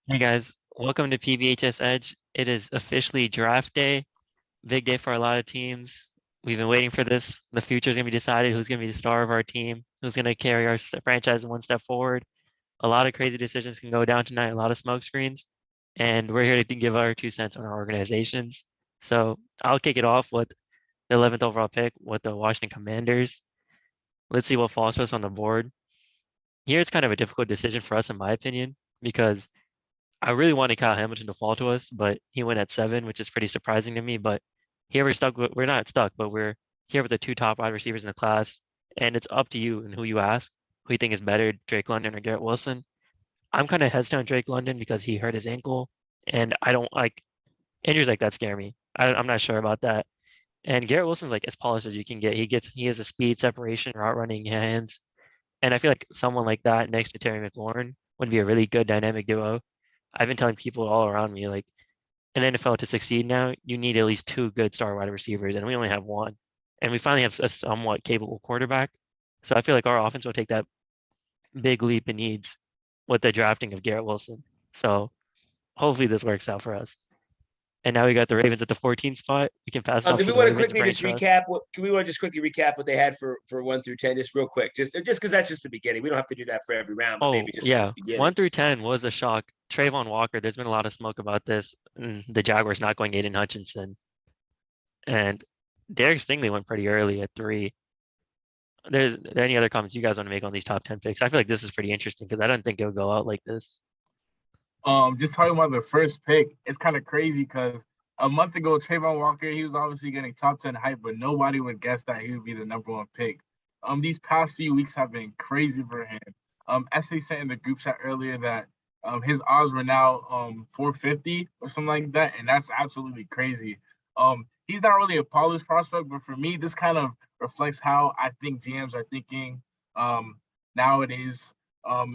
Hey guys, welcome to PBHS Edge. It is officially draft day, big day for a lot of teams. We've been waiting for this. The future is going to be decided who's going to be the star of our team, who's going to carry our franchise one step forward. A lot of crazy decisions can go down tonight, a lot of smoke screens, and we're here to give our 2 cents on our organizations. So I'll kick it off with the 11th overall pick with the Washington Commanders. Let's see what falls to us on the board. Here it's kind of a difficult decision for us, in my opinion, because I really wanted Kyle Hamilton to fall to us, but he went at 7, which is pretty surprising to me. But here we're stuck with, we're not stuck, but we're here with the 2 top wide receivers in the class. And it's up to you and who you ask, who you think is better, Drake London or Garrett Wilson. I'm kind of hesitant on Drake London because he hurt his ankle. And I don't like injuries like that scare me. I'm not sure about that. And Garrett Wilson's like as polished as you can get. He has a speed, separation, route running hands. And I feel like someone like that next to Terry McLaurin would be a really good dynamic duo. I've been telling people all around me, like, in the NFL to succeed now, you need at least 2 good star wide receivers, and we only have one. And we finally have a somewhat capable quarterback. So I feel like our offense will take that big leap in needs with the drafting of Garrett Wilson. So hopefully this works out for us. And now we got the Ravens at the 14th spot. We can pass it off Do to we the want to Ravens quickly Brain just Trust. recap what? Can we want to just quickly recap what they had for 1 through 10, just real quick, just because that's just the beginning. We don't have to do that for every round, but Oh, maybe just for yeah. this beginning. 1 through 10 was a shock. Trayvon Walker, there's been a lot of smoke about this. The Jaguars not going Aiden Hutchinson. And Derek Stingley went pretty early at 3. Are there any other comments you guys want to make on these top 10 picks? I feel like this is pretty interesting because I don't think it'll go out like this. Just talking about the first pick, it's kind of crazy because a month ago, Trayvon Walker, he was obviously getting top 10 hype, but nobody would guess that he would be the #1 pick. These past few weeks have been crazy for him. SA sent in the group chat earlier that his odds were now 450 or something like that, and that's absolutely crazy. He's not really a polished prospect, but for me, this kind of reflects how I think GMs are thinking nowadays.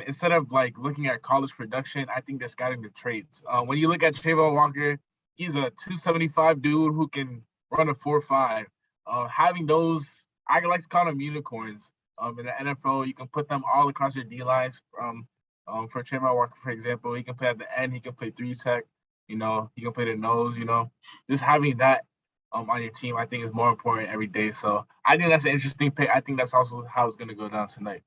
Instead of like looking at college production, I think they're scouting the traits. When you look at Trayvon Walker, he's a 275 dude who can run a 4.5. Having those, I like to call them unicorns. In the NFL, you can put them all across your D lines. For Trayvon Walker, for example, he can play at the end. He can play 3 tech. He can play the nose. Just having that on your team, I think is more important every day. So I think that's an interesting pick. I think that's also how it's going to go down tonight.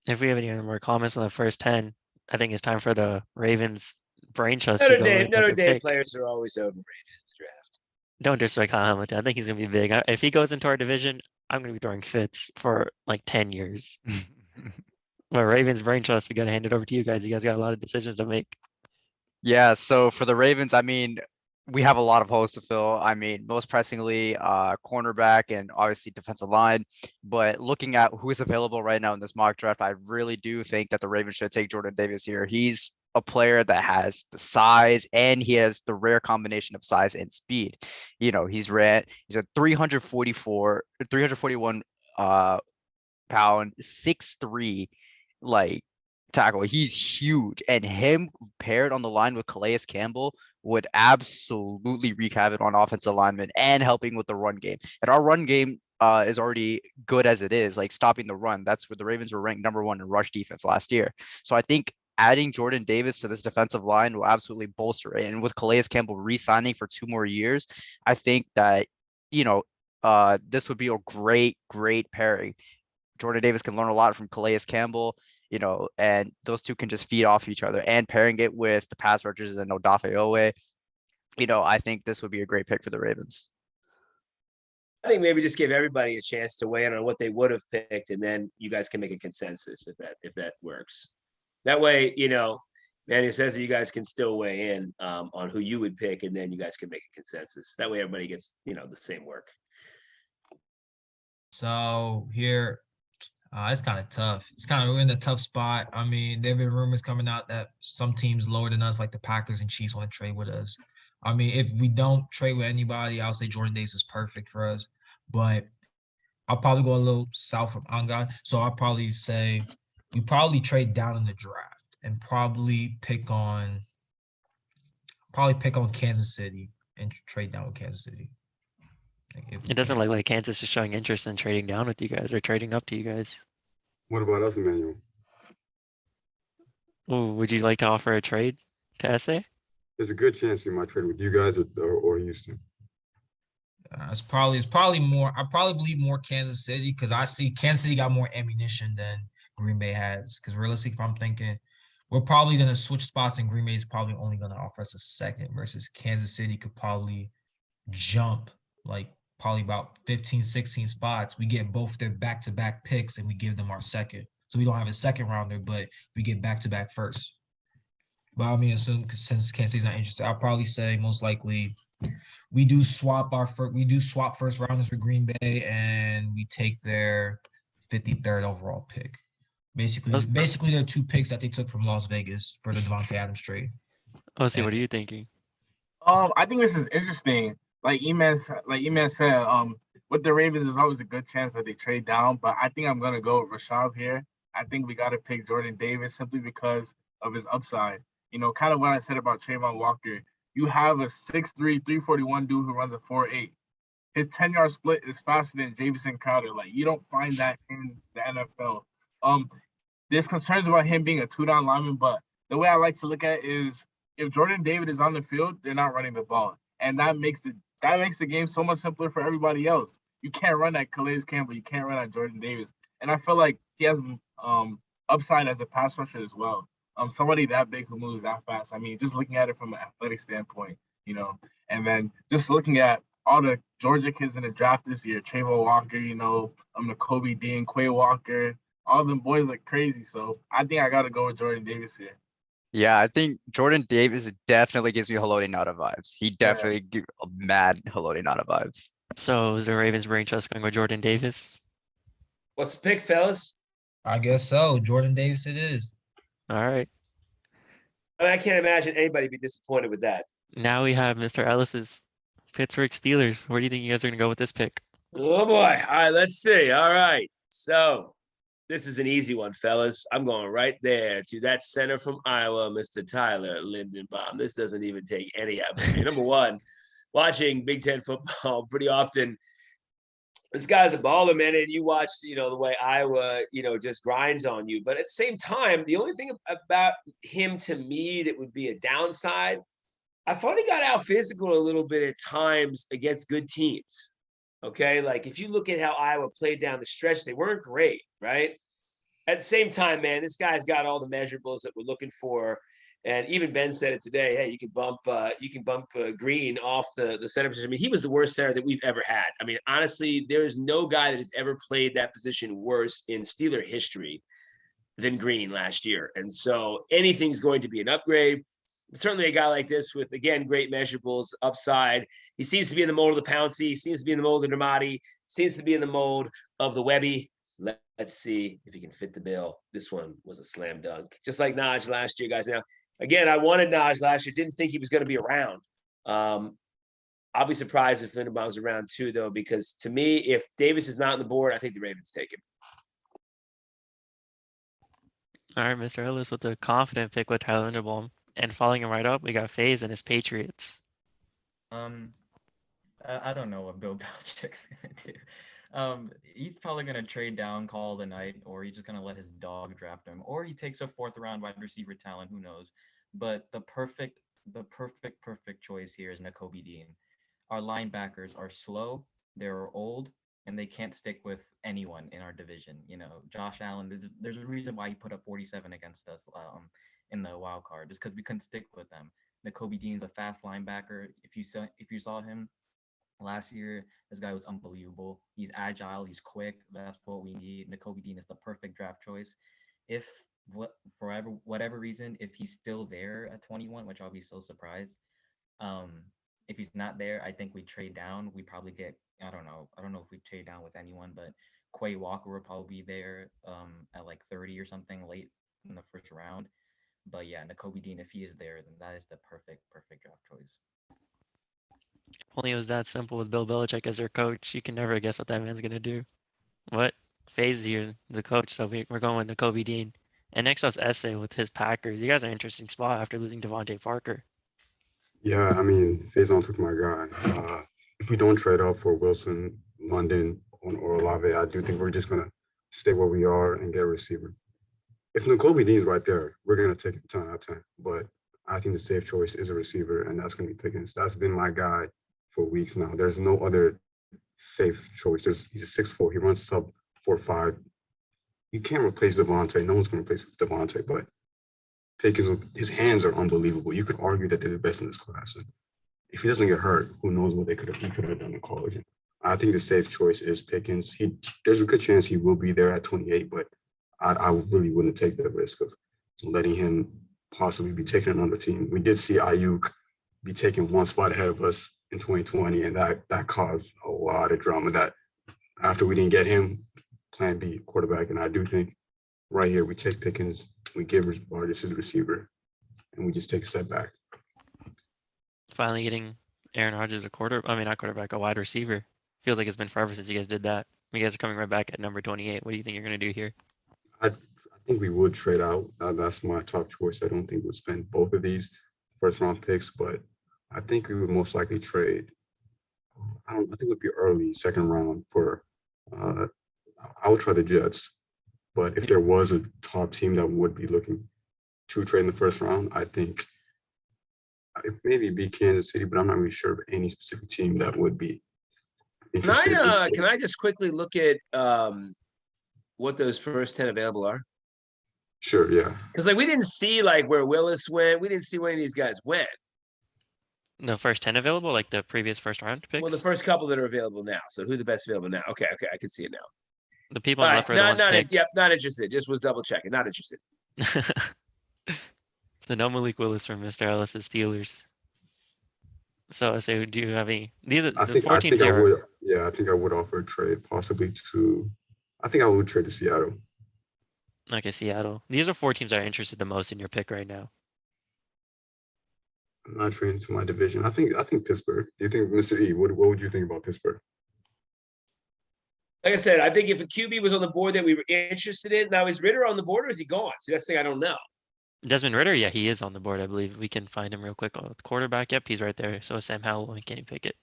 If we have any more comments on the first 10, I think it's time for the Ravens Brain Trust to Notre go Dame, in with Notre their Dame pick. players are always overrated in the draft. Don't disrespect Kyle Hamilton. I think he's going to be big. If he goes into our division, I'm going to be throwing fits for like 10 years. But Ravens Brain Trust, we got to hand it over to you guys. You guys got a lot of decisions to make. Yeah, so for the Ravens, I mean, we have a lot of holes to fill. I mean, most pressingly, cornerback and obviously defensive line. But looking at who is available right now in this mock draft, I really do think that the Ravens should take Jordan Davis here. He's a player that has the size and he has the rare combination of size and speed. He's a 341 pound, 6'3", like tackle. He's huge, and him paired on the line with Calais Campbell would absolutely wreak havoc on offensive linemen and helping with the run game. And our run game is already good as it is, like stopping the run. That's where the Ravens were ranked #1 in rush defense last year. So I think adding Jordan Davis to this defensive line will absolutely bolster it. And with Calais Campbell re-signing for 2 more years, I think that this would be a great pairing. Jordan Davis can learn a lot from Calais Campbell, and those two can just feed off each other. And pairing it with the pass rushers and Odafe Owe, I think this would be a great pick for the Ravens. I think maybe just give everybody a chance to weigh in on what they would have picked, and then you guys can make a consensus if that works. That way, Manny says that you guys can still weigh in on who you would pick, and then you guys can make a consensus. That way, everybody gets the same work. So here, it's kind of tough. We're in a tough spot. I mean, there have been rumors coming out that some teams lower than us, like the Packers and Chiefs, want to trade with us. I mean, if we don't trade with anybody, I'll say Jordan Davis is perfect for us. But I'll probably go a little south from Angad. So I'll probably say we probably trade down in the draft and probably pick on Kansas City and trade down with Kansas City. It doesn't look like Kansas is showing interest in trading down with you guys or trading up to you guys. What about us, Emmanuel? Ooh, would you like to offer a trade to SA? There's a good chance he might trade with you guys or Houston. It's probably more. I probably believe more Kansas City because I see Kansas City got more ammunition than Green Bay has. Because realistically, if I'm thinking, we're probably gonna switch spots, and Green Bay is probably only gonna offer us a second versus Kansas City could probably jump like probably about 15, 16 spots. We get both their back-to-back picks and we give them our second. So we don't have a second rounder, but we get back-to-back first. But I mean, since Kansas City's not interested, I'll probably say most likely we do swap first rounders for Green Bay and we take their 53rd overall pick. Let's- Basically, they're two picks that they took from Las Vegas for the Devontae Adams trade. OC, what are you thinking? I think this is interesting. Like Eman said, with the Ravens, there's always a good chance that they trade down. But I think I'm gonna go with Rashad here. I think we gotta pick Jordan Davis simply because of his upside. You know, kind of what I said about Trayvon Walker. You have a 6'3", 341 dude who runs a 4.8. His 10-yard split is faster than Jamison Crowder. Like you don't find that in the NFL. There's concerns about him being a two-down lineman, but the way I like to look at it is if Jordan David is on the field, they're not running the ball, and that makes the game so much simpler for everybody else. You can't run at Calais Campbell, you can't run at Jordan Davis, and I feel like he has upside as a pass rusher as well. Somebody that big who moves that fast. I mean, just looking at it from an athletic standpoint, you know, and then just looking at all the Georgia kids in the draft this year, Trayvon Walker, you know, Nakobe Dean, Quay Walker, all them boys look crazy. So I think I got to go with Jordan Davis here. Yeah, I think Jordan Davis definitely gives me Haloti Ngata vibes. He definitely give mad Haloti Ngata vibes. So is the Ravens brain trust going with Jordan Davis? What's the pick, fellas? I guess so. Jordan Davis it is. All right. I mean, I can't imagine anybody be disappointed with that. Now we have Mr. Ellis's Pittsburgh Steelers. Where do you think you guys are going to go with this pick? Oh boy. All right, let's see. All right. So this is an easy one, fellas. I'm going right there to that center from Iowa, Mr. Tyler Lindenbaum. This doesn't even take any effort. Number one, watching Big Ten football pretty often. This guy's a baller, man, and you watch, you know, the way Iowa, you know, just grinds on you. But at the same time, the only thing about him to me that would be a downside, I thought he got out physical a little bit at times against good teams. Okay, like if you look at how Iowa played down the stretch, they weren't great, right? At the same time, man, this guy's got all the measurables that we're looking for. And even Ben said it today. Hey, you can bump Green off the center position. I mean, he was the worst center that we've ever had. I mean, honestly, there is no guy that has ever played that position worse in Steeler history than Green last year. And so anything's going to be an upgrade. Certainly a guy like this with, again, great measurables, upside. He seems to be in the mold of the Pouncey. He seems to be in the mold of the Dramati. Seems to be in the mold of the Webby. Let's see if he can fit the bill. This one was a slam dunk. Just like Naj last year, guys. Now, again, I wanted Naj last year. Didn't think he was going to be around. I'll be surprised if Lindenbaum's around too, though, because to me, if Davis is not on the board, I think the Ravens take him. All right, Mr. Ellis with the confident pick with Tyler Linderbaum. And following him right up, we got FaZe and his Patriots. I don't know what Bill Belichick's gonna do. He's probably gonna trade down, call the night, or he's just gonna let his dog draft him, or he takes a 4th round wide receiver talent. Who knows? But the perfect choice here is Nakobe Dean. Our linebackers are slow, they're old, and they can't stick with anyone in our division. You know, Josh Allen. There's a reason why he put up 47 against us in the wild card, just because we couldn't stick with them. Nakobe Dean's a fast linebacker. If you saw him last year, this guy was unbelievable. He's agile, he's quick. That's what we need. Nakobe Dean is the perfect draft choice. If for whatever reason, if he's still there at 21, which I'll be so surprised. If he's not there, I think we trade down. We probably get, I don't know if we trade down with anyone, but Quay Walker will probably be there at like 30 or something late in the first round. But yeah, Nakobe Dean, if he is there, then that is the perfect draft choice. Only it was that simple with Bill Belichick as their coach. You can never guess what that man's gonna do. What? FaZe here, the coach, so we're going with Nakobe Dean. And next up's Essay with his Packers. You guys are in an interesting spot after losing Devontae Parker. Yeah, I mean, Faison took my guy. If we don't trade up for Wilson, London, or Olave, I do think we're just gonna stay where we are and get a receiver. if N'Kobe Dean's right there, we're gonna take it 10 out of 10. But I think the safe choice is a receiver, and that's gonna be Pickens. That's been my guy for weeks now. There's no other safe choice. He's a 6'4". He runs sub 4.5. You can't replace Devontae. No one's gonna replace Devontae, but Pickens, his hands are unbelievable. You could argue that they're the best in this class. And if he doesn't get hurt, who knows what he could have done in college. And I think the safe choice is Pickens. There's a good chance he will be there at 28, but I really wouldn't take the risk of letting him possibly be taking another team. We did see Ayuk be taken one spot ahead of us in 2020, and that caused a lot of drama. That after we didn't get him, plan B quarterback, and I do think right here we take Pickens, we give Vargas his receiver, and we just take a step back. Finally getting Aaron Rodgers not quarterback, a wide receiver. Feels like it's been forever since you guys did that. You guys are coming right back at number 28. What do you think you're gonna do here? I think we would trade out. That's my top choice. I don't think we'll spend both of these first round picks, but I think we would most likely trade. I think it would be early second round for. I would try the Jets, but if there was a top team that would be looking to trade in the first round, I think it maybe be Kansas City, but I'm not really sure of any specific team that would be interested. Can I just quickly look at what those first 10 available are? Sure, yeah. Because we didn't see where Willis went. We didn't see where any of these guys went. The first 10 available, like the previous first round picks? Well, the first couple that are available now. So who the best available now? Okay, I can see it now. The people All on the right, left are the ones picked. yep, not interested. Just was double checking. Not interested. So no Malik Willis from Mr. Ellis's Steelers. So do you have any? These are the 4 teams I here. would, yeah, I think I would offer a trade possibly to. I think I would trade to Seattle. Okay, Seattle. These are 4 teams that are interested the most in your pick right now. I'm not trading to my division. I think Pittsburgh. Do you think, Mr. E? What would you think about Pittsburgh? Like I said, I think if a QB was on the board that we were interested in, now is Ritter on the board or is he gone? See, that's the thing I don't know. Desmond Ritter, yeah, he is on the board. I believe we can find him real quick. Oh, quarterback, yep, he's right there. So is Sam Howell. He can't pick it.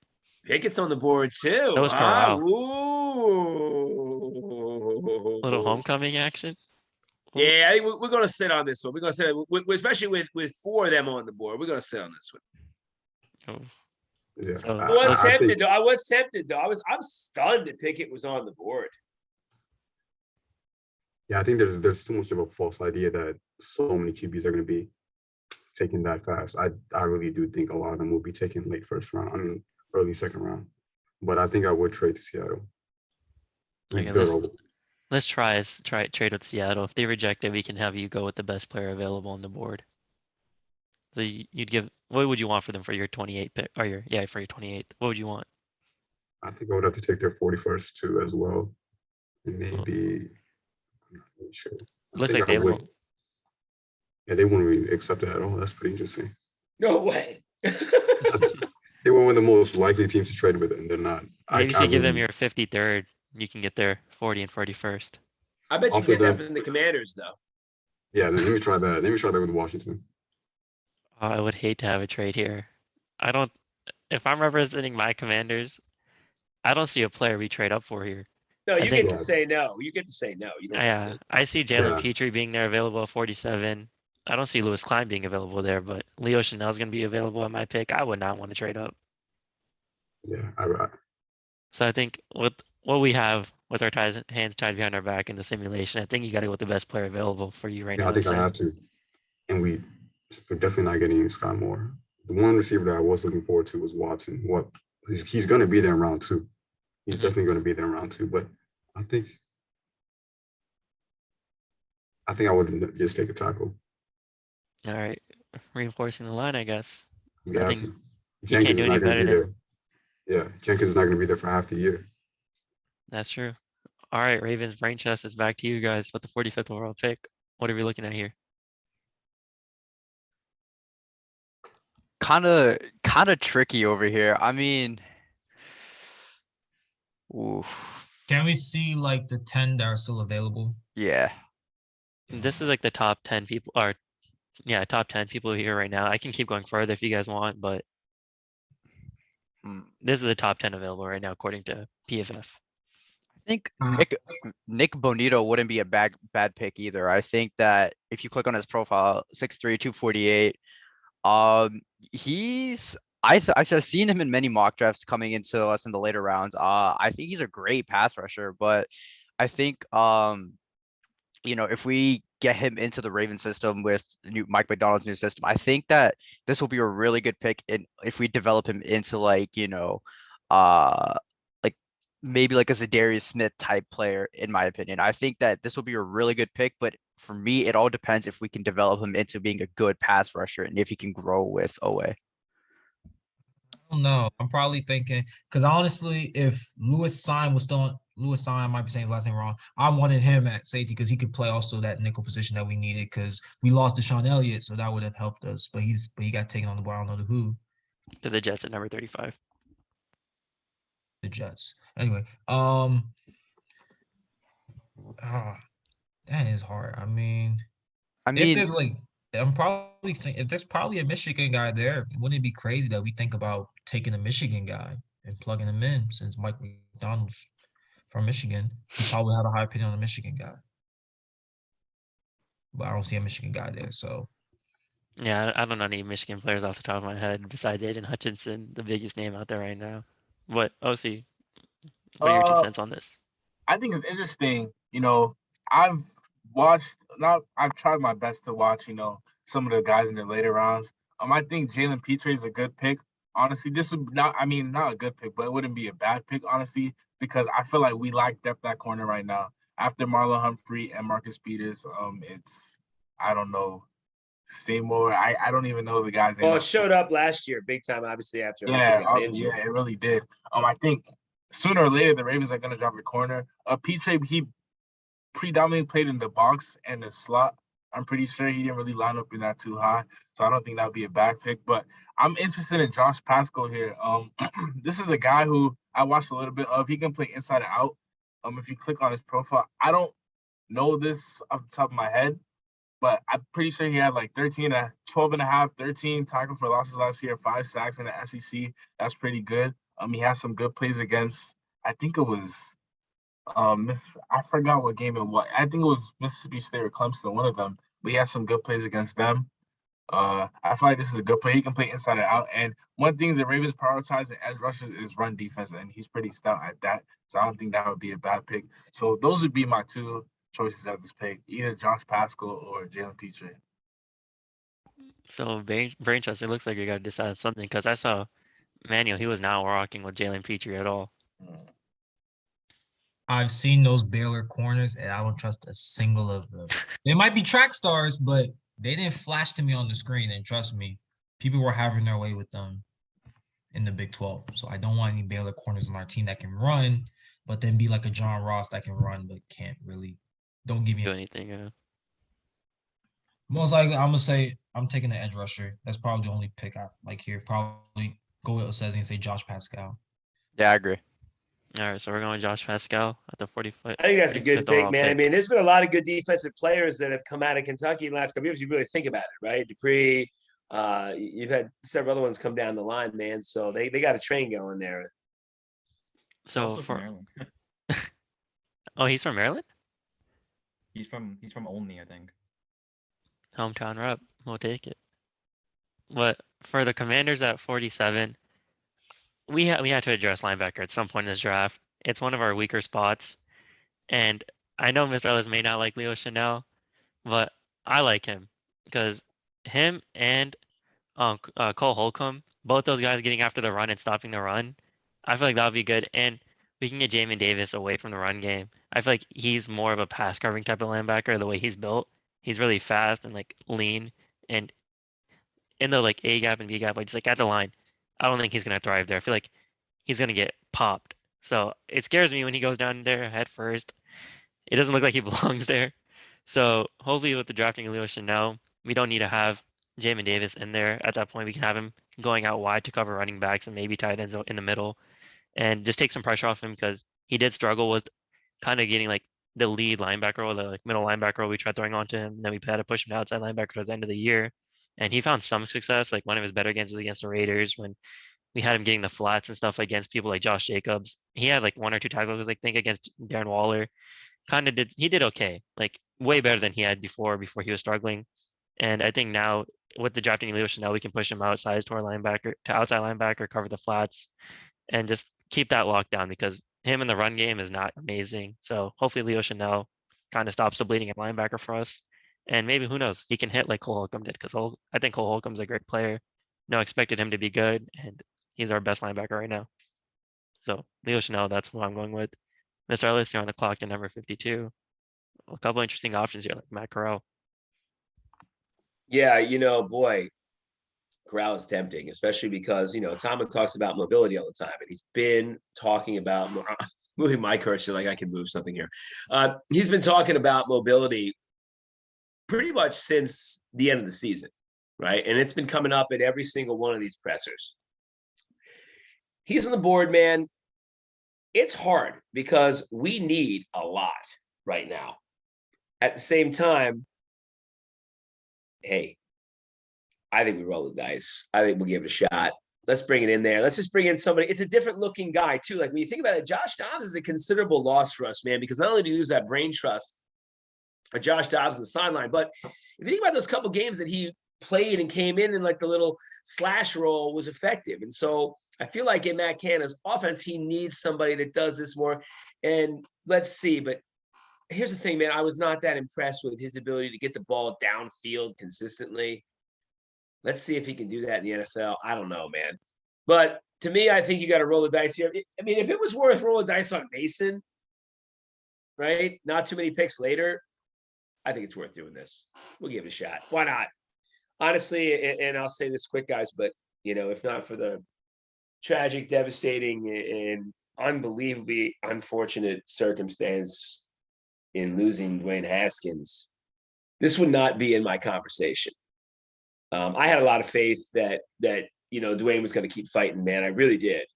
Pickett's on the board too. So is Corral. Ooh. Little homecoming action. Yeah, I think we're going to sit on this one. We're going to sit, especially with 4 of them on the board. We're going to sit on this one. Oh, Yeah, So- I was I tempted though. I'm stunned that Pickett was on the board. yeah, I think there's too much of a false idea that so many QBs are going to be taken that fast. I really do think a lot of them will be taken late first round. I mean, early second round. But I think I would trade to Seattle. Okay, let's try trade with Seattle. If they reject it, we can have you go with the best player available on the board. So what would you want for them for your 28 pick or for your 28th? What would you want? I think I would have to take their 41st too as well. And maybe I'm not really sure. Looks like they won't. Yeah, they wouldn't really accept it at all. That's pretty interesting. No way. They were one of the most likely teams to trade with, and they're not. Maybe if you give them your 53rd, you can get their 40 and 41st. I bet you Offer get that them- from the Commanders though. Yeah, let me try that. Let me try that with Washington. I would hate to have a trade here. If I'm representing my Commanders, I don't see a player we trade up for here. No, I you think- get to say no. You get to say no. You don't have Yeah, to. I see Jalen Yeah. Petrie being there available at 47. I don't see Lewis Klein being available there, but Leo Chanel's going to be available at my pick. I would not want to trade up. Yeah, So I think with what we have with our hands tied behind our back in the simulation, I think you got to go with the best player available for you right yeah, now. I think I Sam. have to. And we're definitely not getting Sky Moore. The one receiver that I was looking forward to was Watson. He's going to be there in round 2. He's Mhm. definitely going to be there in round 2. But I think I would just take a tackle. All right, reinforcing the line, I guess. We I have think to. you can't Jenkins do is any not going better to be than. there. Yeah, Jenkins is not going to be there for half the year. That's true. All right, Ravens brain chest is back to you guys with the 45th overall pick. What are we looking at here? Kind of tricky over here. I mean, ooh, Can we see like the 10 that are still available? yeah. This is like the top 10 people, or top 10 people here right now. I can keep going further if you guys want, but Hmm. this is the top 10 available right now according to PFF. think Uh, Nick Bonito wouldn't be a bad pick either. I think that if you click on his profile, 6'3", 248, he's I've just seen him in many mock drafts coming into us in the later rounds. I think he's a great pass rusher, but I think if we get him into the Raven system with the new Mike McDonald's new system, I think that this will be a really good pick. And if we develop him into uh, like maybe like a Zadarius Smith type player, in my opinion, I think that this will be a really good pick. But for me, it all depends if we can develop him into being a good pass rusher and if he can grow with OA. I don't know. I'm probably thinking because honestly, if Lewis Sign was still on Lewis Sign, I might be saying his last name wrong. I wanted him at safety because he could play also that nickel position that we needed because we lost Deshaun Elliott, so that would have helped us. But he got taken on the bar. I don't know who. To the Jets at number 35. The Jets. Anyway, that is hard. I mean, I if mean, there's like, I'm probably saying if there's probably a Michigan guy there, wouldn't it be crazy that we think about taking a Michigan guy and plugging him in since Mike McDonald's from Michigan? He probably had a high opinion on the Michigan guy, but I don't see a Michigan guy there. So Yeah, I don't know any Michigan players off the top of my head besides Aiden Hutchinson, the biggest name out there right now. What, OC, what are your two Uh, cents on this? I think it's interesting. I've watched, not, I've tried my best to watch, some of the guys in the later rounds. I think Jalen Petre is a good pick. Honestly, this would not, I mean, not a good pick, but it wouldn't be a bad pick, honestly, because I feel like we lack depth at corner right now. After Marlon Humphrey and Marcus Peters, I don't know, Seymour. I don't even know the guy's name. Well, it showed up last year, big time, obviously after Yeah, Humphrey got injured. yeah, it really did. I think sooner or later the Ravens are gonna drop the corner. Petre, he predominantly played in the box and the slot. I'm pretty sure he didn't really line up in that too high, so I don't think that would be a back pick. But I'm interested in Josh Pascal here. This is a guy who I watched a little bit of. He can play inside and out. If you click on his profile, I don't know this off the top of my head, but I'm pretty sure he had like 12 and a half, 13 tackle for losses last year, 5 sacks in the SEC. That's pretty good. He has some good plays against, I think it was, I forgot what game it was. I think it was Mississippi State or Clemson, one of them. But he has some good plays against them. I feel like this is a good play. He can play inside and out. And one thing the Ravens prioritize in edge rushes is run defense, and he's pretty stout at that. So I don't think that would be a bad pick. So those would be my two choices at this pick, either Josh Pascal or Jalen Petre. So brain trust, it looks like you got to decide something because I saw Manuel, he was not rocking with Jalen Petrie at all. I've seen those Baylor corners, and I don't trust a single of them. They might be track stars, but they didn't flash to me on the screen. And trust me, people were having their way with them in the Big 12. So I don't want any Baylor corners on our team that can run, but then be like a John Ross that can run but can't really. Don't give me Do anything. Most likely, I'm gonna say I'm taking the edge rusher. That's probably the only pick I like here. Probably go with Osezi and say Josh Pascal. yeah, I agree. All right, so we're going Josh Pascal at the 45th. I think that's a good 45th overall pick, man. I pick. mean, there's been a lot of good defensive players that have come out of Kentucky in the last couple years. You really think about it, right? Dupree, you've had several other ones come down the line, man. So they got a train going there. So Also from Maryland. oh, he's from Maryland? He's from Olney, I think. Hometown rep. We'll take it. But for the Commanders at 47, we had to address linebacker at some point in this draft. It's one of our weaker spots. And I know Mr. Ellis may not like Leo Chanel, but I like him because him and Cole Holcomb, both those guys getting after the run and stopping the run, I feel like that would be good. And we can get Jamin Davis away from the run game. I feel like he's more of a pass covering type of linebacker, the way he's built. He's really fast and like lean and in the like A gap and B gap, like just like at the line. I don't think he's gonna thrive there. I feel like he's gonna get popped. So it scares me when he goes down there head first. It doesn't look like he belongs there. So hopefully with the drafting of Leo Chanel, we don't need to have Jamin Davis in there. At that point, we can have him going out wide to cover running backs and maybe tight ends in the middle and just take some pressure off him because he did struggle with kind of getting like the lead linebacker or the like middle linebacker. We tried throwing onto him, and then we had to push him to outside linebacker towards the end of the year. And he found some success. Like one of his better games was against the Raiders when we had him getting the flats and stuff against people like Josh Jacobs. He had like 1 or 2 tackles, I think, against Darren Waller. He did okay, like way better than he had before he was struggling. And I think now with the drafting Leo Chanel, we can push him outside to our linebacker, to outside linebacker, cover the flats, and just keep that locked down because him in the run game is not amazing. So hopefully Leo Chanel kind of stops the bleeding at linebacker for us. And maybe who knows, he can hit like Cole Holcomb did because I think Cole Holcomb's a great player. No, expected him to be good, and he's our best linebacker right now. So Leo Chanel, that's who I'm going with. Mr. Ellis, you're on the clock to number 52. A couple interesting options here, like Matt Corral. Yeah, boy, Corral is tempting, especially because, Tomlin talks about mobility all the time, and he's been talking about moving my cursor like I can move something here. He's been talking about mobility pretty much since the end of the season, right? And it's been coming up at every single one of these pressers. He's on the board, man. It's hard because we need a lot right now. At the same time, hey, I think we roll the dice. I think we'll give it a shot. Let's bring it in there. Let's just bring in somebody. It's a different looking guy, too. Like when you think about it, Josh Dobbs is a considerable loss for us, man, because not only do you lose that brain trust of Josh Dobbs on the sideline, but if you think about those couple games that he played and came in and like the little slash roll was effective. And so I feel like in Matt Canada's offense, he needs somebody that does this more. And let's see. But here's the thing, man. I was not that impressed with his ability to get the ball downfield consistently. Let's see if he can do that in the NFL. I don't know, man. But to me, I think you got to roll the dice here. I mean, if it was worth rolling the dice on Mason, right? Not too many picks later, I think it's worth doing this. We'll give it a shot. Why not? Honestly, and I'll say this quick, guys, but, if not for the tragic, devastating, and unbelievably unfortunate circumstance in losing Dwayne Haskins, this would not be in my conversation. I had a lot of faith that Dwayne was going to keep fighting, man. I really did.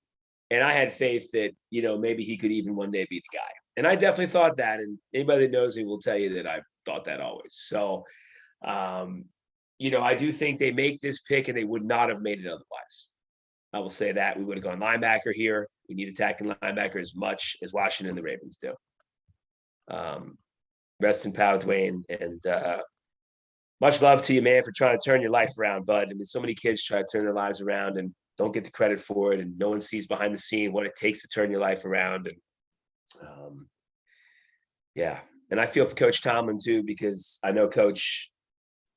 And I had faith that, maybe he could even one day be the guy. And I definitely thought that. And anybody that knows me will tell you that I thought that always. So, I do think they make this pick and they would not have made it otherwise. I will say that. We would have gone linebacker here. We need attacking linebacker as much as Washington and the Ravens do. Rest in power, Dwayne. And much love to you, man, for trying to turn your life around, bud. I mean, so many kids try to turn their lives around and don't get the credit for it. And no one sees behind the scene what it takes to turn your life around. And yeah. And I feel for Coach Tomlin too, because I know Coach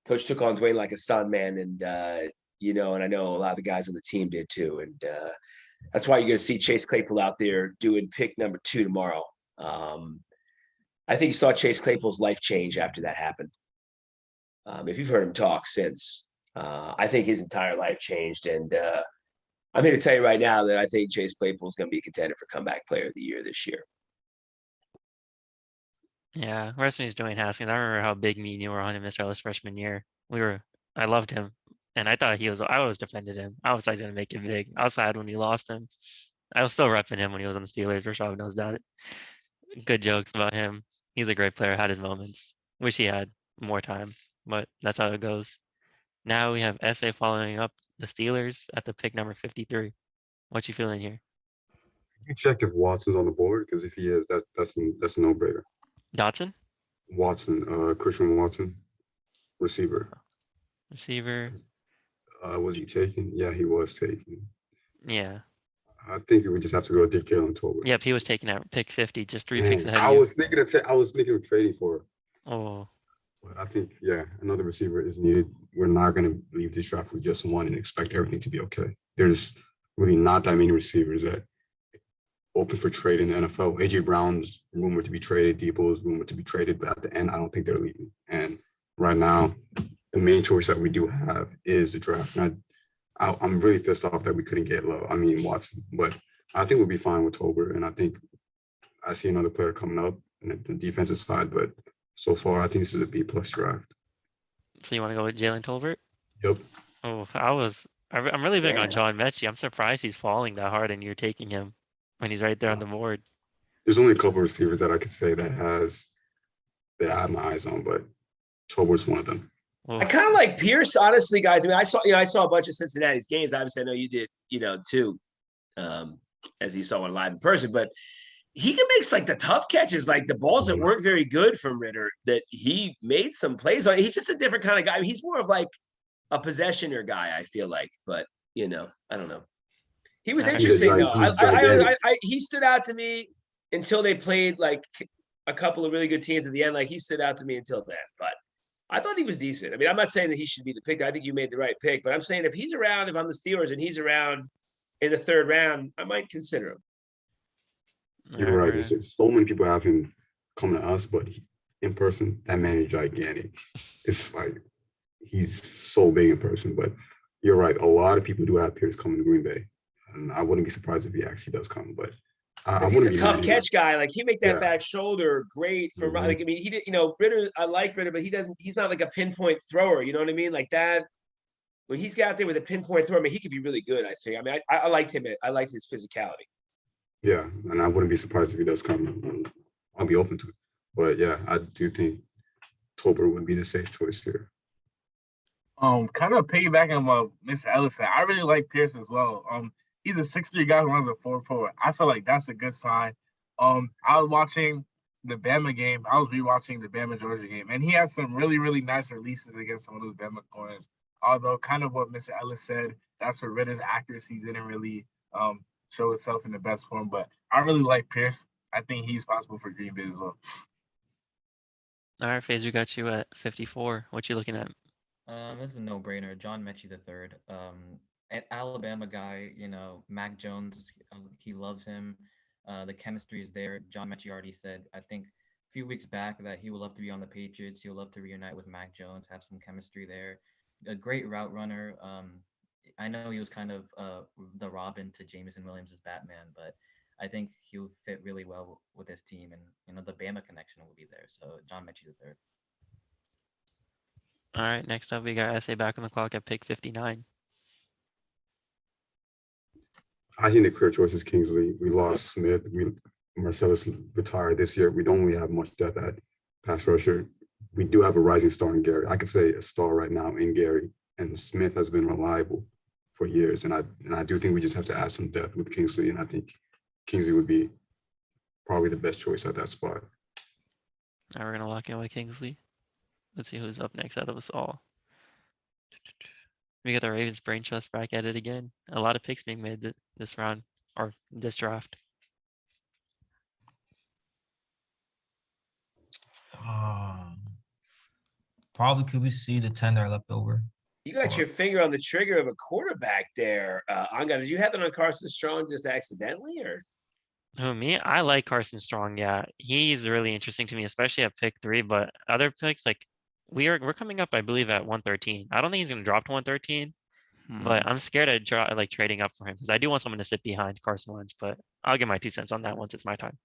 took on Dwayne like a son, man. And, and I know a lot of the guys on the team did too. And that's why you're going to see Chase Claypool out there doing pick number 2 tomorrow. I think you saw Chase Claypool's life change after that happened. If you've heard him talk since, I think his entire life changed. And I'm here to tell you right now that I think Chase Claypool is going to be a contender for comeback player of the year this year. Yeah, rest in peace, Dwayne Haskins. I remember how big me and you were on him Mr. Ellis freshman year. I loved him. And I always defended him. I was going to make it big. I was sad when he lost him. I was still repping him when he was on the Steelers. Rashad knows that. Good jokes about him. He's a great player, had his moments. Wish he had more time, but that's how it goes. Now we have SA following up the Steelers at the pick number 53. What you feeling here? You check if Watson's on the board, because if he is, that's a no-brainer. Dotson? Watson, Christian Watson, receiver. Receiver. Was he taken? Yeah, he was taken. Yeah. I think we just have to go with DK on Tolbert. Yep, he was taken at pick 50, just 3 Dang, picks ahead I of you. was thinking of trading for. Oh, But I think, another receiver is needed. We're not going to leave this draft with just one and expect everything to be okay. There's really not that many receivers that open for trade in the NFL. AJ Brown's rumored to be traded. Debo's rumored to be traded, but at the end, I don't think they're leaving. And right now, the main choice that we do have is the draft. And I'm really pissed off that we couldn't get Watson, but I think we'll be fine with Tolbert. And I think I see another player coming up in the defensive side, but so far, I think this is a B+ draft. so you want to go with Jalen Tolbert? Yep. Oh, I'm really big on John Mechie. I'm surprised he's falling that hard and you're taking him when he's right there on the board. There's only a couple of receivers that I could say that I have my eyes on, but Tolbert's one of them. I kind of like Pierce, honestly, guys. I mean, I saw a bunch of Cincinnati's games. Obviously, I know you did, too, as you saw one live in person. But he can make like the tough catches, like the balls that weren't very good from Ritter that he made some plays on. He's just a different kind of guy. I mean, he's more of like a possessioner guy, I feel like. But I don't know. He was interesting though. He stood out to me until they played like a couple of really good teams at the end. Like he stood out to me until then. But I thought he was decent. I mean, I'm not saying that he should be the pick. I think you made the right pick. But I'm saying if he's around, if I'm the Steelers and he's around in the third round, I might consider him. You're right. It's so many people have him coming to us, but in person, that man is gigantic. It's like he's so big in person. But you're right. A lot of people do have Pierce coming to Green Bay, and I wouldn't be surprised if he actually does come. But I he's wouldn't a be tough mad catch guy. Like he make that Yeah. back shoulder great for. Mhm. Like I mean, he did. Ritter. I like Ritter, but he's not like a pinpoint thrower. You know what I mean? Like that. When he's got there with a pinpoint throw, I mean, he could be really good. I think. I mean, I liked him. I liked his physicality. Yeah, and I wouldn't be surprised if he does come. I'll be open to it. But yeah, I do think Tolbert would be the safe choice here. Kind of piggybacking on what Mr. Ellis said, I really like Pierce as well. He's a 6'3" guy who runs a 4.4. I feel like that's a good sign. I was watching the Bama game. I was rewatching the Bama Georgia game, and he had some really, really nice releases against some of those Bama corners. Although, kind of what Mr. Ellis said, that's where Ritter's accuracy didn't really show itself in the best form. But I really like Pierce. I think he's possible for Green Bay as well. All right, FaZe, we got you at 54. What you looking at? This is a no-brainer. John Mechie III. An Alabama guy, Mac Jones, he loves him. The chemistry is there. John Mechie already said, I think a few weeks back, that he would love to be on the Patriots. He would love to reunite with Mac Jones, have some chemistry there. A great route runner. I know he was kind of the Robin to Jameson Williams' Batman, but I think he'll fit really well with his team, and the Bama connection will be there. So John Mechie III. All right, next up we got SA back on the clock at pick 59. I think the clear choice is Kingsley. We lost Smith. Marcellus retired this year. We don't really have much depth at pass rusher. We do have a rising star in Gary. I could say a star right now in Gary, and Smith has been reliable for years. And I do think we just have to add some depth with Kingsley, and I think Kingsley would be probably the best choice at that spot. Now we're gonna lock in with Kingsley. Let's see who's up next out of us all. We got the Ravens brain trust back at it again. A lot of picks being made this round or this draft. Probably could we see the 10 that are left over? You got your finger on the trigger of a quarterback there, Anga. Did you have that on Carson Strong just accidentally, or? Who, me? I like Carson Strong. Yeah, he's really interesting to me, especially at pick 3. But other picks, like we're coming up, I believe, at 113. I don't think he's gonna drop to 113, but I'm scared of like trading up for him because I do want someone to sit behind Carson Wentz. But I'll give my 2 cents on that once it's my time.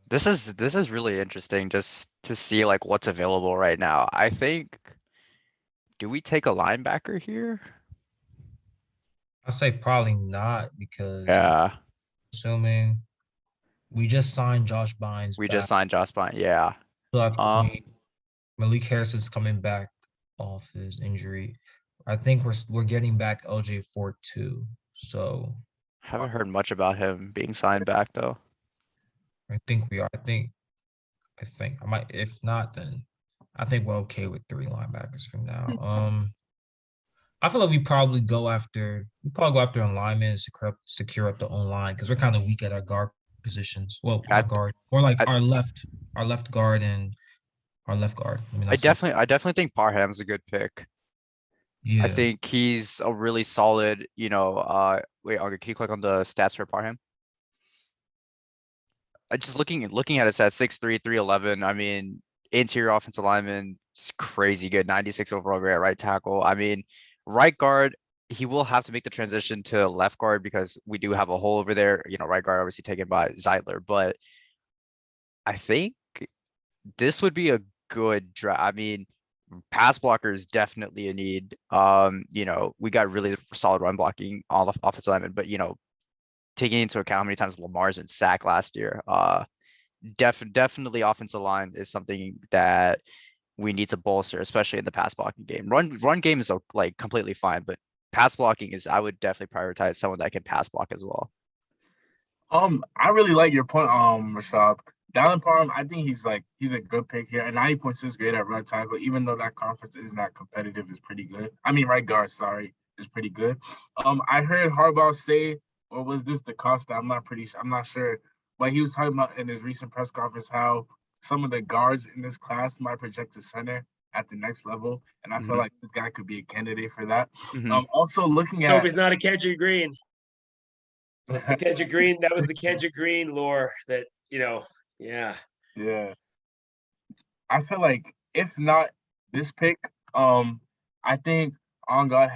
This is really interesting just to see like what's available right now. I think, do we take a linebacker here? I say probably not because Yeah, assuming we just signed Josh Bynes. we back. just signed Josh Bryant. Yeah. Still have Queen. Malik Harris is coming back off his injury. I think we're getting back LJ Fort too. So Haven't heard much about him being signed back though. I think we are. I think I might. If not, then I think we're okay with 3 linebackers from now. I feel like we probably go after a lineman and secure up the line because we're kind of weak at our guard positions. Well, our guard or like our left guard and our left guard. I definitely think Parham's a good pick. Yeah. I think he's a really solid, wait, okay, can you click on the stats for Parham? Just looking at his stats, 6'3", 311. I mean, interior offensive lineman, it's crazy good. 96 overall grade at right tackle. I mean, right guard, he will have to make the transition to left guard because we do have a hole over there. Right guard obviously taken by Zeitler, but I think this would be a good draft. I mean, pass blocker is definitely a need. We got really solid run blocking on the offensive lineman, but taking into account how many times Lamar's been sacked last year, definitely offensive line is something that we need to bolster, especially in the pass blocking game. Run game is like completely fine, but pass blocking is, I would definitely prioritize someone that can pass block as well. I really like your point, Rashad. Dallin Parham, I think he's a good pick here. And 90.6 grade at right tackle, even though that conference is not competitive, is pretty good. I mean, right guard, sorry, is pretty good. I heard Harbaugh say, or was this DaCosta? I'm not sure, but he was talking about in his recent press conference how some of the guards in this class might project to center at the next level, and I feel Mhm. like this guy could be a candidate for that. Mhm. Also looking So if at he's not a Kendrick Green. That's the Kendrick Green. That was the Kendrick Green lore that, yeah. yeah. I feel like if not this pick, I think on God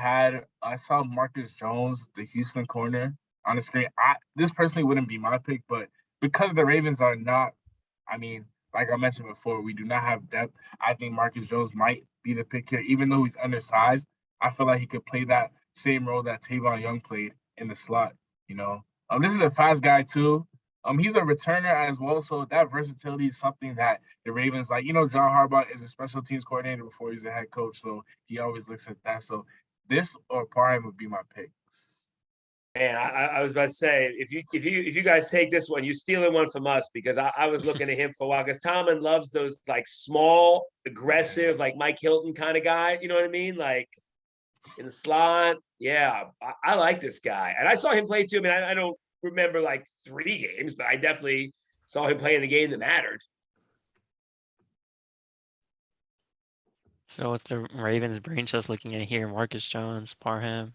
I saw Marcus Jones, the Houston corner, on the screen. This personally wouldn't be my pick, but because the Ravens are not, I mean, like I mentioned before, we do not have depth. I think Marcus Jones might be the pick here, even though he's undersized. I feel like he could play that same role that Tavon Young played in the slot. This is a fast guy too. He's a returner as well, so that versatility is something that the Ravens like. John Harbaugh is a special teams coordinator before he's a head coach, so he always looks at that. So this or Parham would be my pick. Man, I was about to say, if you guys take this one, you're stealing one from us, because I was looking at him for a while, because Tomlin loves those like small, aggressive, like Mike Hilton kind of guy. You know what I mean? Like in the slot. Yeah, I like this guy, and I saw him play too. I mean, I don't remember like 3 games, but I definitely saw him play in the game that mattered. So what's the Ravens brain trust looking at here? Marcus Jones, Parham.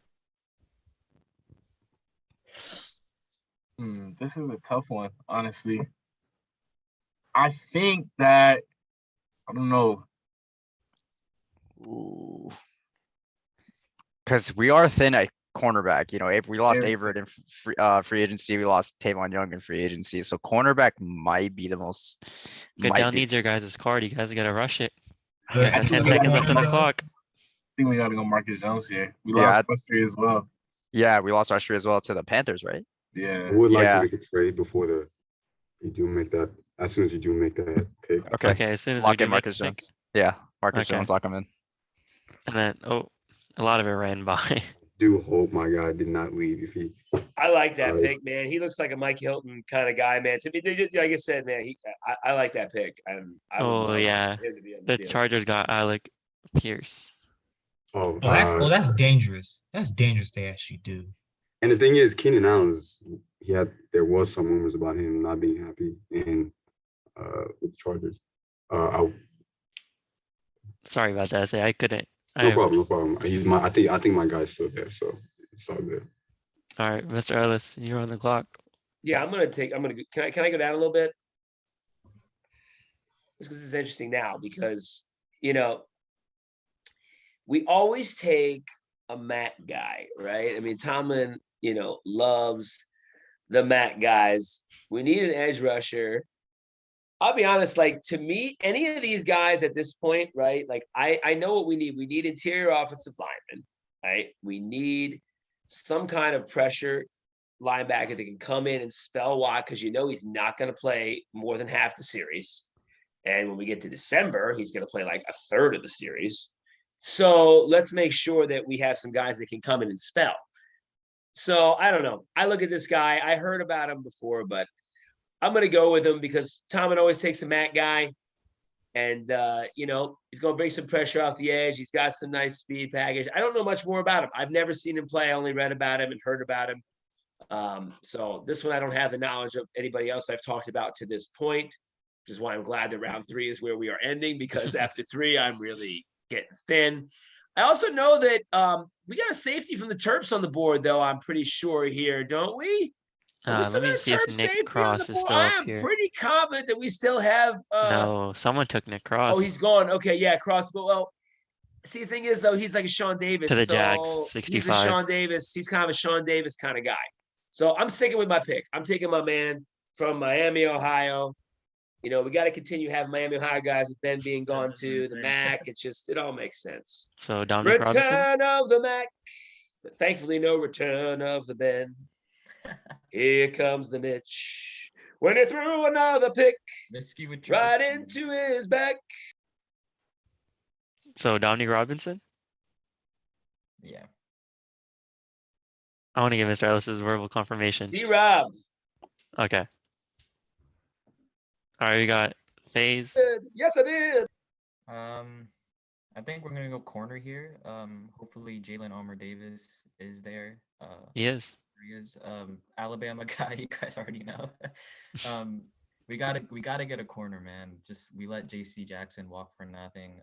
This is a tough one, honestly. I think that I don't know. Ooh. Because we are thin at cornerback. If we lost Very Averett in free agency, we lost Tavon Young in free agency. So cornerback might be the most. Goodell needs your guys' card. You guys gotta rush it. You Good. guys got I 10 think we seconds gotta left on the go- clock. I think we got to go Marcus Jones here. We Yeah, lost Westry as well. Yeah, we lost Rusher as well to the Panthers, right? I Yeah. would like to Yeah. make a trade before you do make that. As soon as you do make that pick, Okay. Okay, as soon as we Lock do in make Marcus the pick. Jones. Yeah, Marcus Okay. Jones, lock him in. And then, a lot of it ran by. do hope my guy did not leave. If he, I like that Right. pick, man. He looks like a Mike Hilton kind of guy, man. To me, like I said, man, I like that pick. I would Oh, love yeah. him to be on The field. Chargers got Alec Pierce. That's dangerous. That's dangerous they actually do. and the thing is, Keenan Allen's there was some rumors about him not being happy with the Chargers. Sorry about that. I couldn't. No problem. I think my guy's still there, so it's all good. All right, Mr. Ellis, you're on the clock. Yeah, can I go down a little bit? This is interesting now because, we always take a Mac guy, right? I mean, Tomlin, loves the Mac guys. We need an edge rusher. I'll be honest, like to me, any of these guys at this point, right? Like I know what we need. We need interior offensive linemen, right? We need some kind of pressure linebacker that can come in and spell Watt, because he's not going to play more than half the series. And when we get to December, he's going to play like a third of the series. So let's make sure that we have some guys that can come in and spell. So I don't know. I look at this guy. I heard about him before, but I'm going to go with him because Tomlin always takes a Mac guy. And, he's going to bring some pressure off the edge. He's got some nice speed package. I don't know much more about him. I've never seen him play. I only read about him and heard about him. So this one, I don't have the knowledge of anybody else I've talked about to this point, which is why I'm glad that round 3 is where we are ending, because after 3, I'm really getting thin. I also know that we got a safety from the Terps on the board, though. I'm pretty sure here, don't we? Let me see if Nick Cross is still up I'm here. pretty confident that we still have. No, someone took Nick Cross. Oh, he's gone. Okay, yeah, Cross. But see, the thing is, though, he's like a Sean Davis. To the Jags, so 65. He's a Sean Davis. He's kind of a Sean Davis kind of guy. So I'm sticking with my pick. I'm taking my man from Miami, Ohio. We got to continue having Miami, Ohio guys with Ben being gone too. The Mac, it all makes sense. So Dominic Robinson. Return of the Mac, but thankfully no return of the Ben. Here comes the Mitch. When he threw another pick right into his back. So Dominic Robinson. Yeah. I want to give Mr. Ellis's verbal confirmation. D-Rob. Okay. All right, we got FaZe. Yes, I did. I think we're gonna go corner here. Hopefully Jalen Armour Davis is there. He is. He is. Alabama guy, you guys already know. um, we gotta get a corner, man. Just we let J.C. Jackson walk for nothing.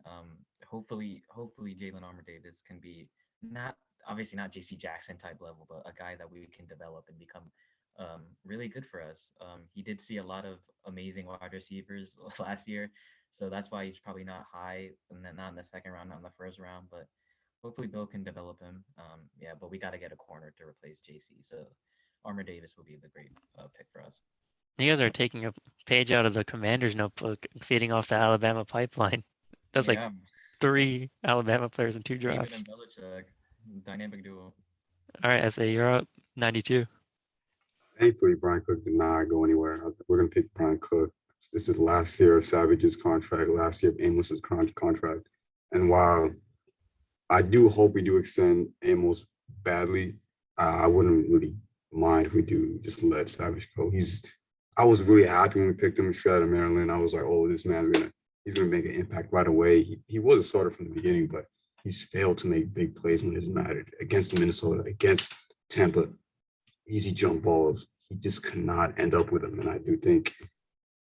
Hopefully Jalen Armour Davis can be not obviously not J.C. Jackson type level, but a guy that we can develop and become really good for us. He did see a lot of amazing wide receivers last year, so that's why he's probably not high and then not in the second round, not in the first round, but hopefully Bill can develop him. Yeah, but we got to get a corner to replace JC. So Armour Davis will be the great pick for us. You guys are taking a page out of the Commander's notebook, feeding off the Alabama pipeline. That's like Yeah, 3 Alabama players in 2 David drafts. and Belichick, dynamic duo. All right, SA, you're up. 92. Thankfully, Brian Cook did not go anywhere. We're going to pick Brian Cook. This is the last year of Savage's contract, last year of Amos's contract. And while I do hope we do extend Amos badly, I wouldn't really mind if we do just let Savage go. I was really happy when we picked him straight out of Maryland. I was like, oh, this man's he's gonna make an impact right away. He was a starter from the beginning, but he's failed to make big plays when it's mattered. Against Minnesota, against Tampa, easy jump balls. He just cannot end up with them. And I do think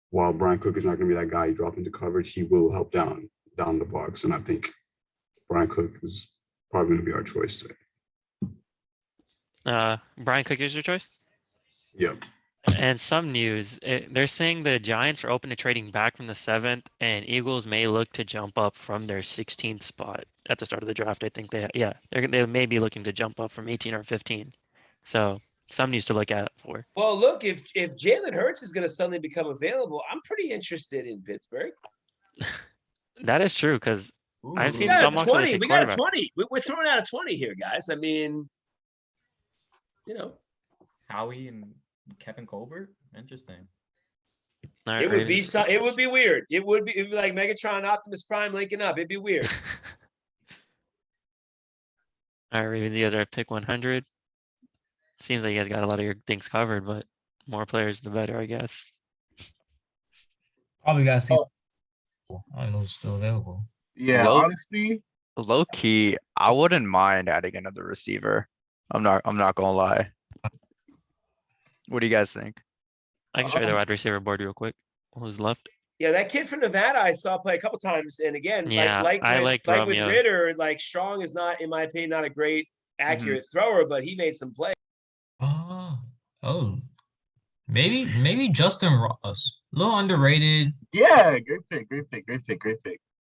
while Brian Cook is not gonna be that guy you drop into coverage, he will help down the box. And I think Brian Cook is probably gonna be our choice today. Brian Cook is your choice? Yep. And some news, they're saying the Giants are open to trading back from the 7th, and Eagles may look to jump up from their 16th spot at the start of the draft. I think they may be looking to jump up from 18 or 15. So some news to look out for. Well, look, if Jalen Hurts is going to suddenly become available, I'm pretty interested in Pittsburgh. That is true because I've We seen got some a mocks where they 20. take We got a quarterback. 20. We're throwing out a 20 here, guys. I mean, you know, Howie and Kevin Colbert, interesting. All right, it would be Ravens. it would be weird. It would be like Megatron and Optimus Prime linking up. It'd be weird. All right, Ravens, you guys are at pick 100. Seems like you guys got a lot of your things covered, but more players the better, I guess. Probably gotta see. I don't know who's still available. Yeah, Low- honestly, Low key, I wouldn't mind adding another receiver. I'm not gonna lie. What do you guys think? I can show you the wide receiver board real quick. Who's left? Yeah, that kid from Nevada I saw play a couple times, and again, Yeah, like I with Romeo. Ritter, like Strong is not, in my opinion, not a great accurate thrower, but he made some plays. Oh, maybe Justin Ross, a little underrated. yeah, great pick.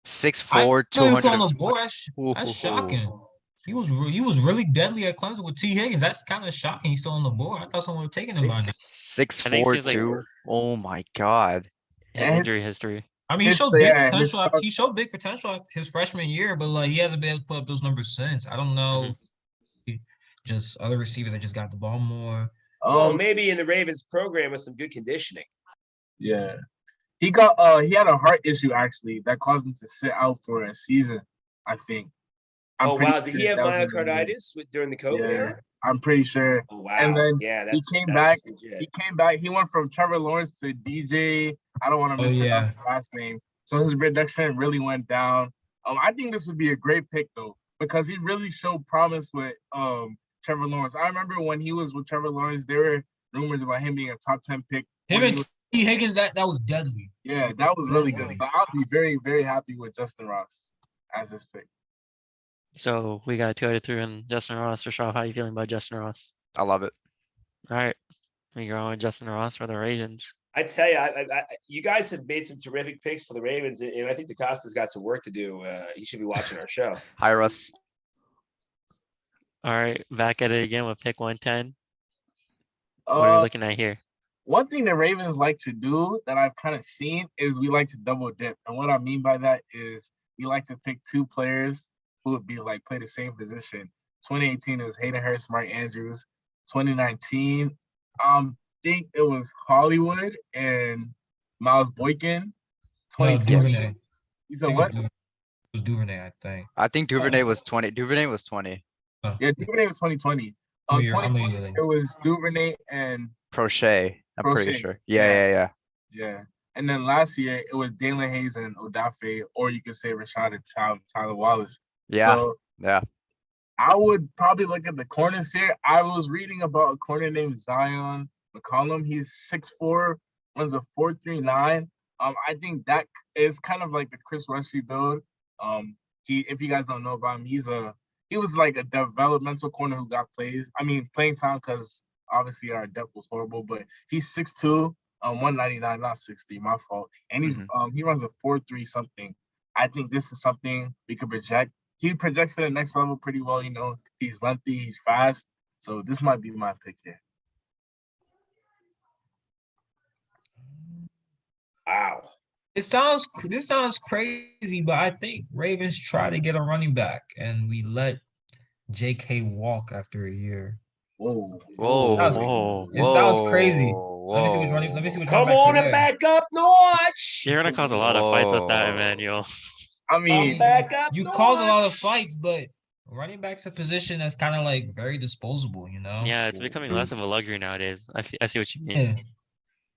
6'4", I know he was on the 200. board. That's shocking. He was really deadly at Clemson with T. Higgins. That's kind of shocking. He's still on the board. I thought someone would have taken him by now. 6'4", seems like- 2. Oh my god. His And- injury history. I mean, he His- showed big yeah, his potential. stock- He showed big potential his freshman year, but like he hasn't been able to put up those numbers since. I don't know. Just other receivers that just got the ball more. Well, maybe in the Ravens program with some good conditioning. Yeah. He had a heart issue actually that caused him to sit out for a season, I think. I'm Oh pretty wow, did he sure have that was what it is. myocarditis during the COVID Yeah, era? I'm pretty sure. Oh wow, And then yeah, he that's came that's back. legit. He came back. He went from Trevor Lawrence to DJ. I don't want to Oh, mispronounce yeah. his last name. So his production really went down. I think this would be a great pick though, because he really showed promise with Trevor Lawrence. I remember when he was with Trevor Lawrence, there were rumors about him being a top 10 pick. Him when and he was- T. Higgins, that was deadly. yeah, that was really good. So I'll be very, very happy with Justin Ross as this pick. So we got 2 out of 3 on Justin Ross. Rashad, how you feeling about Justin Ross? I love it. All right, we going with Justin Ross for the Ravens. I tell you, you guys have made some terrific picks for the Ravens, and I think DaCosta's got some work to do. He should be watching our show. Hi, Russ. All right, back at it again with pick 110. What are we looking at here? One thing the Ravens like to do that I've kind of seen is we like to double dip. And what I mean by that is we like to pick 2 players who would be like play the same position. 2018, it was Hayden Hurst, Mark Andrews. 2019, think it was Hollywood and Miles Boykin. No, 2020, Duvernay. you said what? was Duvernay, I think. I think Duvernay was 20. Duvernay was 20. Yeah, Duvernay was 2020. I'm here, I'm 2020 here. it was Duvernay and Crochet. I'm pretty Crochet. sure. Yeah. Yeah. And then last year it was Dalen Hayes and Odafe, or you could say Rashad and Tyler Wallace. Yeah. So Yeah. I would probably look at the corners here. I was reading about a corner named Zion McCollum. He's 6'4", runs a 4.39. I think that is kind of like the Chris Westry build. If you guys don't know about him, he was like a developmental corner who got playing time because obviously our depth was horrible. But he's 6'2", 199, not 60. My fault. And he runs a 4.3 something. I think this is something we could project. He projects to the next level pretty well. He's lengthy, he's fast. So this might be my pick here. Wow. This sounds crazy, but I think Ravens try to get a running back, and we let J.K. walk after a year. Whoa. Whoa. It sounds crazy. Whoa. Let me see which running. Let me see which Come running backs are on and there. back up notch. You're gonna cause a lot of fights with that, Whoa. Emmanuel. I Come mean, back up You cause a lot of notch. fights, but running back's a position that's kind of like very disposable, Yeah, it's becoming less of a luxury nowadays. I see what you mean. Yeah.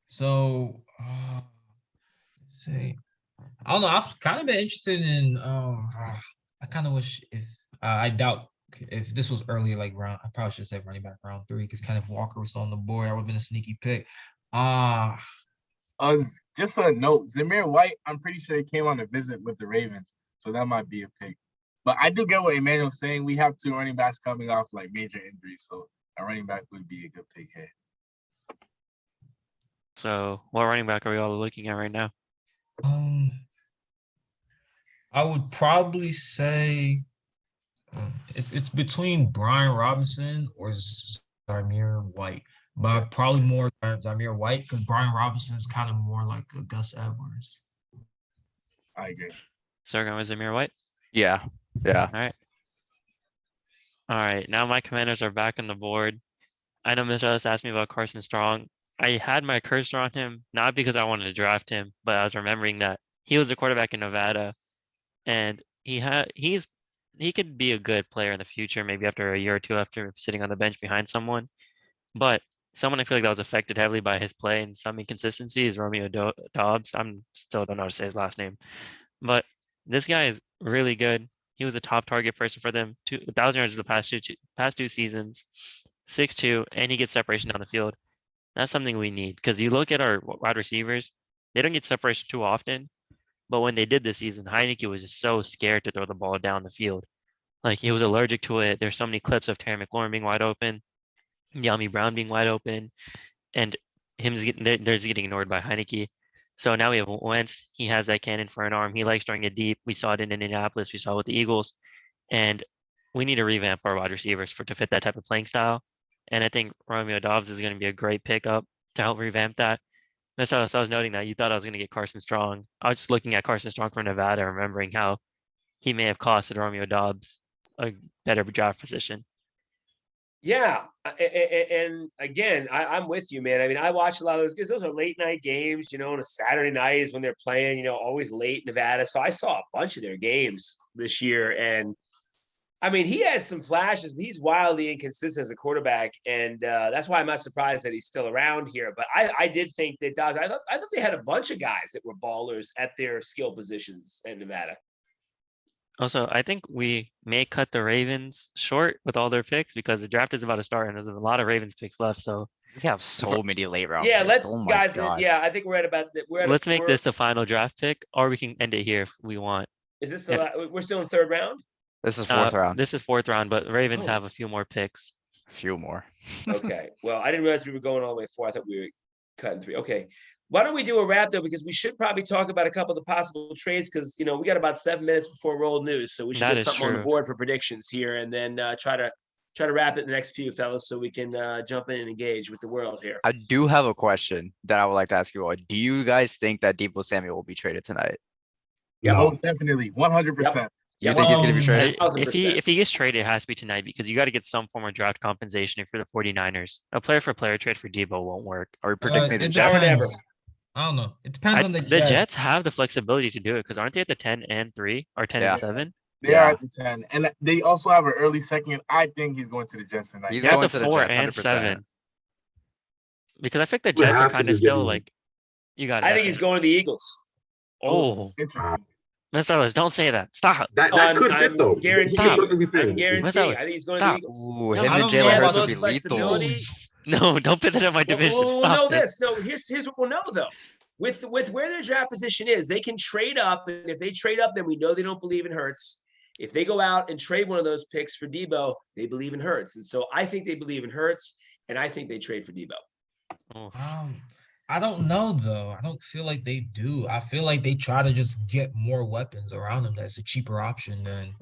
So, let's see. I don't know. I've kind of been interested in. I kind of wish if I doubt if this was earlier, like round. I probably should say running back round 3 because kind of Walker was on the board. I would have been a sneaky pick. just a note, Zamir White, I'm pretty sure he came on a visit with the Ravens, so that might be a pick. But I do get what Emmanuel's saying. We have 2 running backs coming off like major injuries, so a running back would be a good pick here. So what running back are we all looking at right now? I would probably say it's between Brian Robinson or Zamir White, but probably more Zamir White because Brian Robinson is kind of more like a Gus Edwards. I agree. So we're going with Zamir White. Yeah. All right. Now my Commanders are back on the board. I know Mr. Ellis asked me about Carson Strong. I had my cursor on him, not because I wanted to draft him, but I was remembering that he was a quarterback in Nevada, and he could be a good player in the future, maybe after a year or two after sitting on the bench behind someone. But someone I feel like that was affected heavily by his play and some inconsistency is Romeo Dobbs. I'm still don't know how to say his last name, but this guy is really good. He was a top target person for them. 1,000 yards of the past two seasons, 6'2", and he gets separation down the field. That's something we need because you look at our wide receivers, they don't get separation too often. But when they did this season, Heineke was just so scared to throw the ball down the field. Like he was allergic to it. There's so many clips of Terry McLaurin being wide open, Yami Brown being wide open, and they're just getting ignored by Heineke. So now we have Wentz. He has that cannon for an arm. He likes throwing it deep. We saw it in Indianapolis. We saw it with the Eagles. And we need to revamp our wide receivers to fit that type of playing style. And I think Romeo Dobbs is going to be a great pickup to help revamp that. That's how I was noting that you thought I was going to get Carson Strong. I was just looking at Carson Strong from Nevada, remembering how he may have costed Romeo Dobbs a better draft position. Yeah, and again, I'm with you, man. I mean, I watch a lot of those because those are late night games, on a Saturday night is when they're playing, always late Nevada. So I saw a bunch of their games this year, and I mean, he has some flashes, but he's wildly inconsistent as a quarterback, and that's why I'm not surprised that he's still around here. But I did think that Dobbs. I thought they had a bunch of guys that were ballers at their skill positions in Nevada. Also, I think we may cut the Ravens short with all their picks because the draft is about to start and there's a lot of Ravens picks left. So We have so many late round Yeah, picks. let's Oh my guys. God. Yeah, I think we're at about. let's make this the final draft pick, or we can end it here if we want. Is this we're still in the third round? This is fourth round. This is fourth round, but the Ravens Oh. have a few more picks. A few more. Okay. Well, I didn't realize we were going all the way 4. I thought we were cutting 3. Okay. Why don't we do a wrap though? Because we should probably talk about a couple of the possible trades because we got about 7 minutes before roll news, so we should That get is something on the true. board for predictions here, and then try to wrap it in the next few, fellas, so we can jump in and engage with the world here. I do have a question that I would like to ask you all. Do you guys think that Debo Samuel will be traded tonight? Yeah. No, Most definitely, 100%. You think he's gonna be Um, traded? 1000%. If he gets traded, it has to be tonight because you got to get some form of draft compensation if you're the 49ers. A player for player trade for Debo won't work. Are we predicting the it Now or Jets? never. depends. I don't know. It depends on the The Jets. Jets have the flexibility to do it because aren't they at the 10 and 3 or 10 Yeah. and 7? They are Yeah. at the 10, and they also have an early second. I think he's going to the Jets tonight. He's He has going a to the 4 Jets, and 100%. 7 because I think the Would Jets are have to kind of just give still him- like, you got it. I think he's going to the Eagles. Oh, Interesting. Mr. Ellis, don't say that. Stop. That could I'm fit though. He could Stop. perfectly fit I'm in. guaranteeing. Ellis, I think he's going stop. to the Eagles. Ooh, No, him I and don't Jalen know Hurts about would be the lethal. flexibility. No, don't put that in my division. Well, Stop know this. this. No, here's what we'll know though. With where their draft position is, they can trade up, and if they trade up, then we know they don't believe in Hurts. If they go out and trade one of those picks for Debo, they believe in Hurts, and so I think they believe in Hurts, and I think they trade for Debo. Oh, I don't know though. I don't feel like they do. I feel like they try to just get more weapons around him. That's a cheaper option than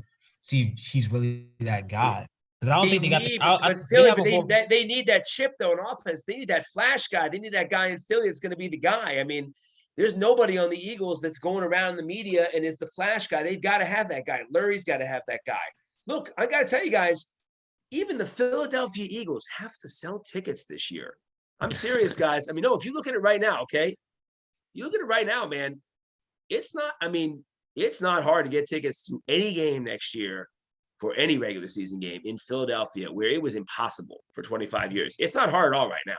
see if he's really that guy. Because I don't think they got. But they Philly, have but a whole. they need that chip though in offense. They need that flash guy. They need that guy in Philly that's going to be the guy. I mean, there's nobody on the Eagles that's going around the media and is the flash guy. They've got to have that guy. Lurie's got to have that guy. Look, I got to tell you guys, even the Philadelphia Eagles have to sell tickets this year. I'm serious, guys. I mean, no, if you look at it right now, okay, you look at it right now, man. It's not. I mean, it's not hard to get tickets to any game next year for any regular season game in Philadelphia, where it was impossible for 25 years. It's not hard at all right now.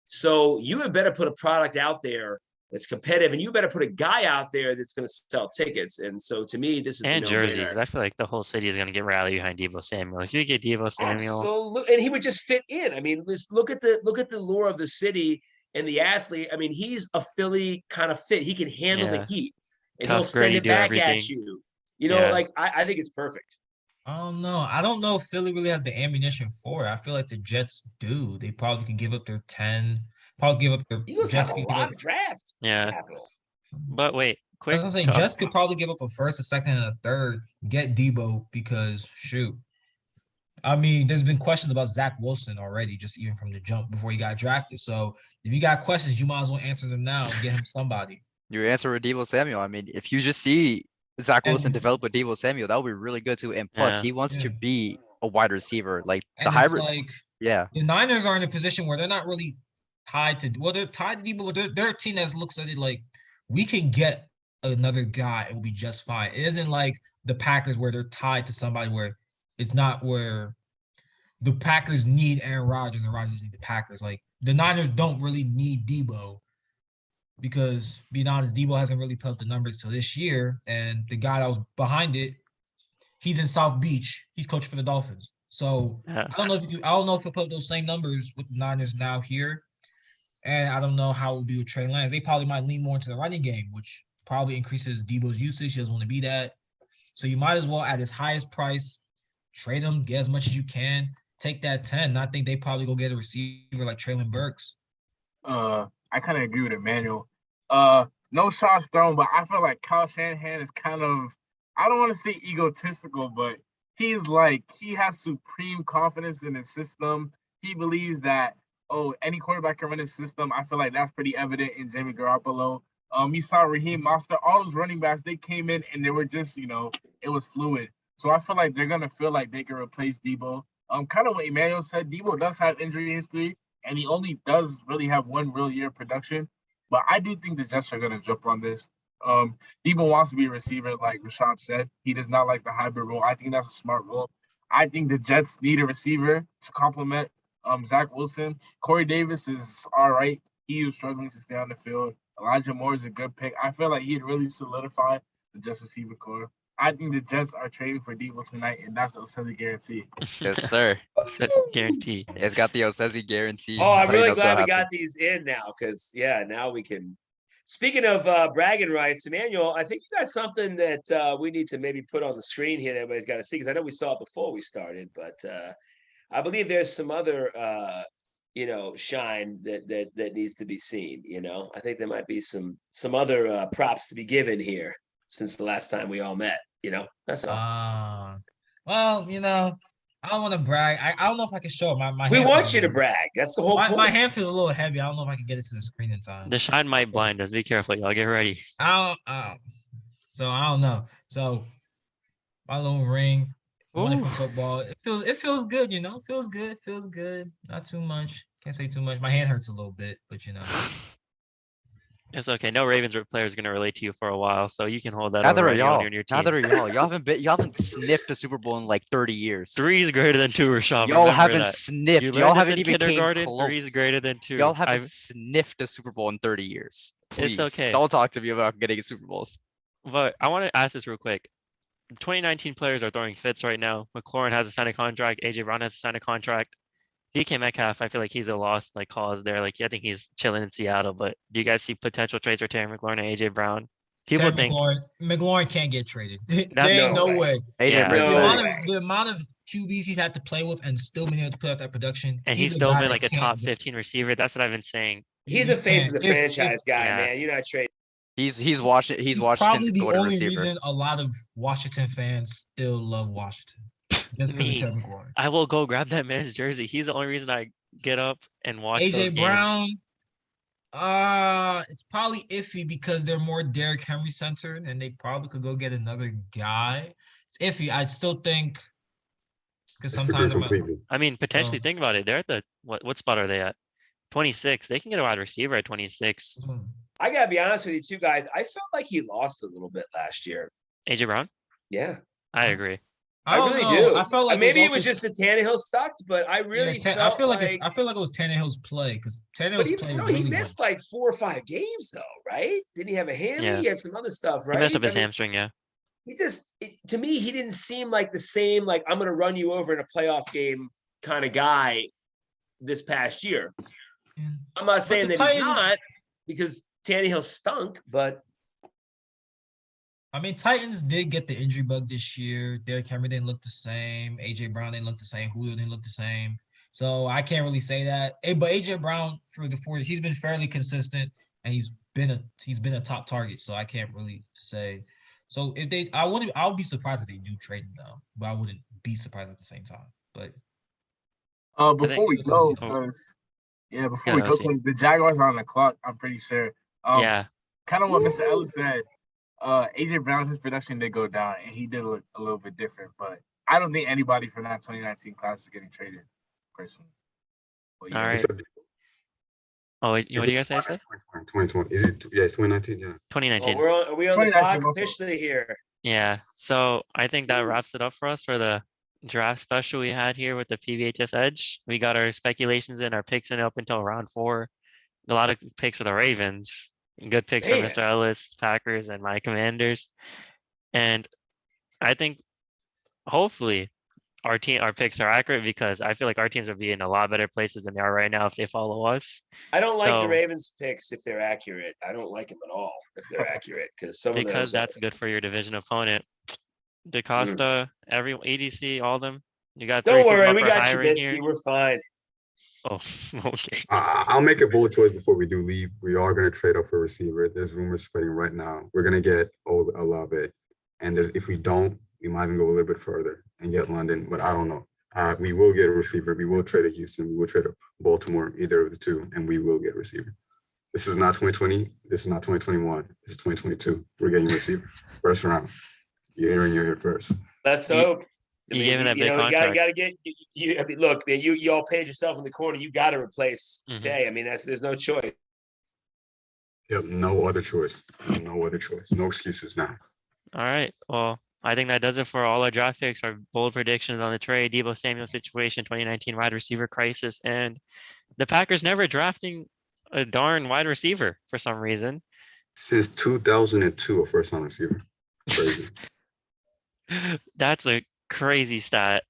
So you had better put a product out there that's competitive, and you better put a guy out there that's going to sell tickets. And so to me, this is and a Jersey, no-brainer. because I feel like the whole city is going to get rallied behind Debo Samuel. If you get Debo Samuel, Absolutely, and he would just fit in. I mean, let's look at the lure of the city and the athlete. I mean, he's a Philly kind of fit. He can handle the Yeah. heat, and Tough, he'll send gritty, it do back everything. at you. You know, Yeah. like I think it's perfect. I don't know. I don't know if Philly really has the ammunition for it. I feel like the Jets do. They probably could give up their 10. Probably give up their. Eagles Jets have a could give lot up. of draft Yeah. capital. But wait, quick. That's what I'm saying. tough- Jets could probably give up a first, a second, and a third. Get Debo because shoot. I mean, there's been questions about Zach Wilson already, just even from the jump before he got drafted. So if you got questions, you might as well answer them now and get him somebody. You answer with Debo Samuel. I mean, if you just see Zach Wilson And- develop with Debo Samuel, that would be really good too. And plus, Yeah. he wants to Yeah. be a wide receiver. Like the And it's hybrid. like Yeah. the Niners are in a position where they're not really tied to. Well, they're tied to Debo, but they're a team that looks at it like we can get another guy and we'll be just fine. It isn't like the Packers where they're tied to somebody where it's not where the Packers need Aaron Rodgers and Rodgers need the Packers. Like the Niners don't really need Debo because, being honest, Debo hasn't really put up the numbers till this year. And the guy that was behind it, he's in South Beach. He's coaching for the Dolphins. So Yeah. I don't know if I don't know if he'll put up those same numbers with the Niners now here. And I don't know how it will be with Trey Lance. They probably might lean more into the running game, which probably increases Debo's usage. He doesn't want to be that. So you might as well, at his highest price, trade him, get as much as you can, take that 10. And I think they probably go get a receiver like Traylon Burks. I kind of agree with Emmanuel. No shots thrown, but I feel like Kyle Shanahan is kind of, I don't want to say egotistical, but he's like, he has supreme confidence in his system. He believes that, any quarterback can run his system. I feel like that's pretty evident in Jimmy Garoppolo. You saw Raheem Mostert, all those running backs, they came in and they were just, it was fluid. So I feel like they're going to feel like they can replace Debo. Kind of what Emmanuel said, Debo does have injury history, and he only does really have one real year of production. But I do think the Jets are going to jump on this. Debo wants to be a receiver, like Rashad said. He does not like the hybrid role. I think that's a smart role. I think the Jets need a receiver to complement Zach Wilson. Corey Davis is all right. He was struggling to stay on the field. Elijah Moore is a good pick. I feel like he'd really solidify the Jets receiver core. I think the Jets are trading for Debo tonight, and that's a guarantee. Yes, sir. That's guaranteed. It's got the Osezi guarantee. Oh, That's I'm how you really know it's gonna glad we happen. got these in now because, now we can. Speaking of bragging rights, Emmanuel, I think you got something that we need to maybe put on the screen here that everybody's got to see because I know we saw it before we started, but I believe there's some other, shine that needs to be seen. I think there might be some other props to be given here since the last time we all met. That's all. Well, I don't want to brag. I don't know if I can show it. My We hand want feels you a to little- brag. That's the whole My point. hand feels a little heavy. I don't know if I can get it to the screen in time. The shine might blind us. Be careful, y'all. Get ready. So I don't know. So my little ring, won it Ooh. from football. It feels good, Feels good. Not too much. Can't say too much. My hand hurts a little bit, but It's okay. No Ravens player is gonna relate to you for a while, so you can hold that Neither over are anyone y'all. on your team. Neither are y'all. You haven't sniffed a Super Bowl in like 30 years. 3 is greater than 2, Rashad. Y'all Remember haven't that. sniffed. You Y'all learned this haven't in even came kindergarten. 3 is close. greater than 2. Y'all haven't sniffed a Super Bowl in 30 years. Please okay. don't talk to me about getting Super Bowls. But I want to ask this real quick. 2019 players are throwing fits right now. McLaurin has a signed a contract. AJ Brown has a signed a contract. DK Metcalf, I feel like he's a lost like cause there. Like I think he's chilling in Seattle. But do you guys see potential trades for Terry McLaurin and AJ Brown? People Terry think McLaurin can't get traded. there That's- ain't No no way. way. AJ Yeah. Brown's No sick. way. The amount of QBs he's had to play with and still been able to put out that production. and he's a still guy been that like a can't top get- 15 receiver. That's what I've been saying. He's you a face of can't. the franchise guy, yeah. man. You're not trading. He's He's Washington's probably the go-to only receiver. reason a lot of Washington fans still love Washington. Just because of Me. Terry McLaurin. I will go grab that man's jersey. He's the only reason I get up and watch those AJ games. Brown, it's probably iffy because they're more Derrick Henry centered and they probably could go get another guy. It's iffy. I still think because Disagree sometimes I'm a, completely. I mean, potentially Oh. think about it. They're at the what spot are they at? 26. They can get a wide receiver at 26. I gotta be honest with you, two guys. I felt like he lost a little bit last year. AJ Brown? Yeah, I agree. I don't really know. do. I felt like maybe it also- was just the Tannehill sucked, but I really I felt feel like, I feel like it was Tannehill's play because But Tannehill's he, play no, really he missed like 4 or 5 games though, right? Didn't he have a hammy? Yeah. He had some other stuff, right? He messed up his I mean, hamstring, yeah. he just to me he didn't seem like the same like I'm going to run you over in a playoff game kind of guy this past year. went. I'm not saying the that Titans- he's not because Tannehill stunk, but I mean, Titans did get the injury bug this year. Derrick Henry didn't look the same. AJ Brown didn't look the same. Julio didn't look the same. So I can't really say that. But AJ Brown for the 4 he's been fairly consistent and he's been a top target. So I can't really say. So if they, I would be surprised if they do trade him though, but I wouldn't be surprised at the same time. But Before we think- go, Oh. because before Yeah, we go, let's see. because the Jaguars are on the clock, I'm pretty sure. Yeah. Kind of what Mr. Ellis said. AJ Brown, his production did go down, and he did look a little bit different. But I don't think anybody from that 2019 class is getting traded, personally. But All right. Except- Oh, wait, is what do it you guys say? 2020. Is it? Yeah, it's 2019. Yeah. 2019. are we on the 2019, clock my fault. officially here? Yeah. So I think that wraps it up for us for the draft special we had here with the PBHS Edge. We got our speculations in, our picks in up until round 4. A lot of picks for the Ravens. Good picks Man. from Mr. Ellis, Packers, and my Commanders. And I think hopefully our picks are accurate because I feel like our teams will be in a lot better places than they are right now if they follow us. I don't like the So- Ravens picks if they're accurate. I don't like them at all if they're accurate because some Because of those that's good for your division opponent. DaCosta, every ADC, all of them. You got 3 Don't people worry, up we for got hiring Trubisky. here. We're fine. Oh, okay. I'll make a bold choice before we do leave. We are going to trade up for a receiver. There's rumors spreading right now. We're going to get Olave, and if we don't, we might even go a little bit further and get London. But I don't know. We will get a receiver. We will trade a Houston. We will trade a Baltimore, either of the two, and we will get a receiver. This is not 2020. This is not 2021. This is 2022. We're getting a receiver. First round. You're here first. Let's You- hope. you gave him that big you contract. gotta get you. I mean, look, man, you all paid yourself in the corner. You got to replace Mhm. Tay. I mean, there's no choice. Yep. No other choice. No other choice. No excuses now. All right. Well, I think that does it for all our draft picks, our bold predictions on the trade, Deebo Samuel situation, 2019 wide receiver crisis, and the Packers never drafting a darn wide receiver for some reason. Since 2002, a first-round receiver. Crazy. That's a crazy stat.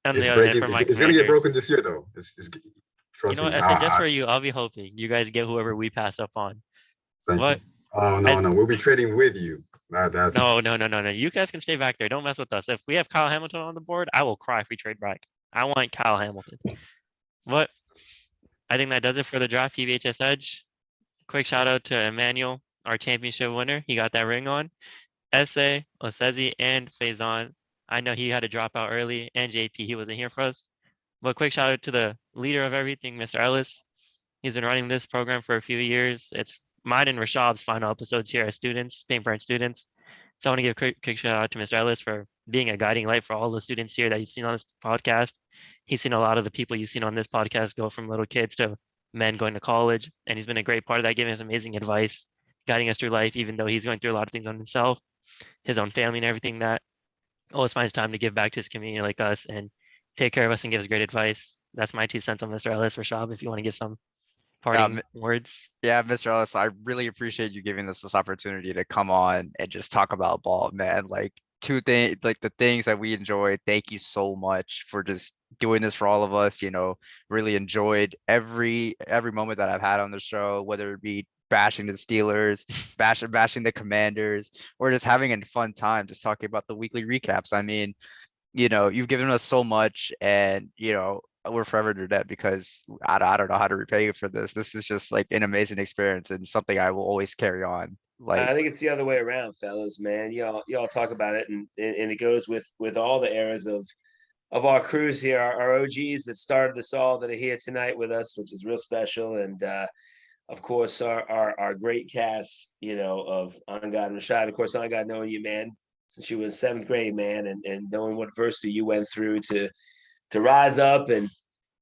On It's the other hand, breaking. for my It's going to get Commanders, broken this year, though. you Trust know what? me. I said just for you, I'll be hoping you guys get whoever we pass up on. Thank What? you. Oh no, no, we'll be trading with you. That's No. You guys can stay back there. Don't mess with us. If we have Kyle Hamilton on the board, I will cry if we trade back. I want Kyle Hamilton. But I think that does it for the draft PBHS Edge. Quick shout out to Emmanuel, our championship winner. He got that ring on. Essay, Osezi, and Faison. I know he had to drop out early, and JP, he wasn't here for us. But quick shout out to the leader of everything, Mr. Ellis. He's been running this program for a few years. It's mine and Rashab's final episodes here as students, Paint Burn students. So I want to give a quick shout out to Mr. Ellis for being a guiding light for all the students here that you've seen on this podcast. He's seen a lot of the people you've seen on this podcast go from little kids to men going to college, and he's been a great part of that, giving us amazing advice, guiding us through life, even though he's going through a lot of things on himself, his own family and everything. That always finds time to give back to his community like us and take care of us and give us great advice. That's my 2 cents on Mr. Ellis. Rashab, if you want to give some parting words. Yeah, Mr. Ellis, I really appreciate you giving us this opportunity to come on and just talk about ball, man. Like two things, like the things that we enjoy. Thank you so much for just doing this for all of us. Really enjoyed every moment that I've had on the show, whether it be bashing the Steelers, bashing the Commanders, or just having a fun time just talking about the weekly recaps. I mean, you've given us so much, and we're forever in your debt because I don't know how to repay you for this. This is just like an amazing experience and something I will always carry on. I think it's the other way around, fellas, man. Y'all talk about it, and it goes with all the eras of our crews here, our OGs that started us all that are here tonight with us, which is real special. And of course, our great cast, of Angad and Rashad. Of course, Angad, knowing you, man, since you were in 7th grade, man, and knowing what adversity you went through to rise up and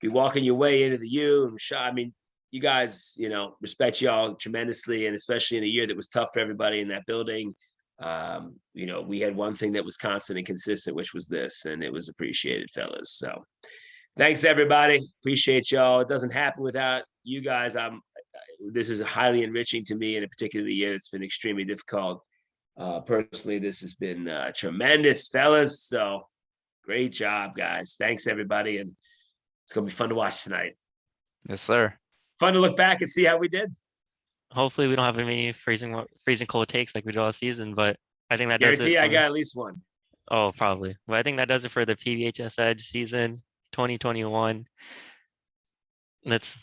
be walking your way into the U. And Rashad, I mean, you guys, respect y'all tremendously, and especially in a year that was tough for everybody in that building. We had one thing that was constant and consistent, which was this, and it was appreciated, fellas. So thanks everybody. Appreciate y'all. It doesn't happen without you guys. This is highly enriching to me in a particular year. It's been extremely difficult. Personally, this has been tremendous, fellas. So great job, guys. Thanks everybody. And it's going to be fun to watch tonight. Yes, sir. Fun to look back and see how we did. Hopefully we don't have any freezing cold takes like we do all season, but I think that does Guarantee it. I got at least one. Oh, probably. But I think that does it for the PBHS Edge season 2021. That's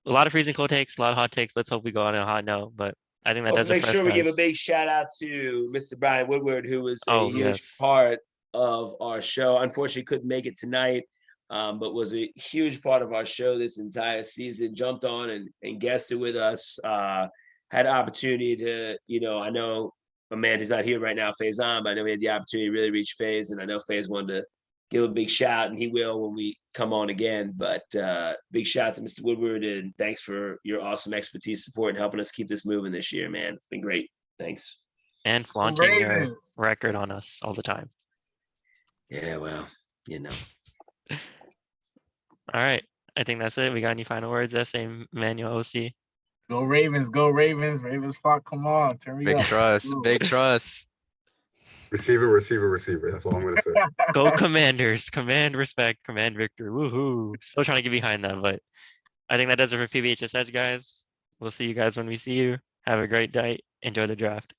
a lot of freezing cold takes, a lot of hot takes. Let's hope we go on a hot note, but I think that does it Make for us, sure we give a guys. big shout out to Mr. Brian Woodward, who was a huge yes. part of our show. Unfortunately, couldn't make it tonight, but was a huge part of our show this entire season. Jumped on and guested with us. Had opportunity to, I know a man who's not here right now, Faizan, but I know we had the opportunity to really reach Faiz, and I know Faiz wanted to give a big shout, and he will when we come on again. But big shout out to Mr. Woodward, and thanks for your awesome expertise, support, and helping us keep this moving this year, man. It's been great. Thanks. And flaunting your record on us all the time. Yeah, well, All right. I think that's it. We got any final words? SA Manuel OC. Go Ravens, go Ravens. Ravens flock, come on. Turn me Big up. trust, big trust. Receiver, receiver, receiver. That's all I'm gonna say. Go Commanders. Command respect, command victory. Woohoo. Still trying to get behind that, but I think that does it for PBHS Edge, guys. We'll see you guys when we see you. Have a great night. Enjoy the draft.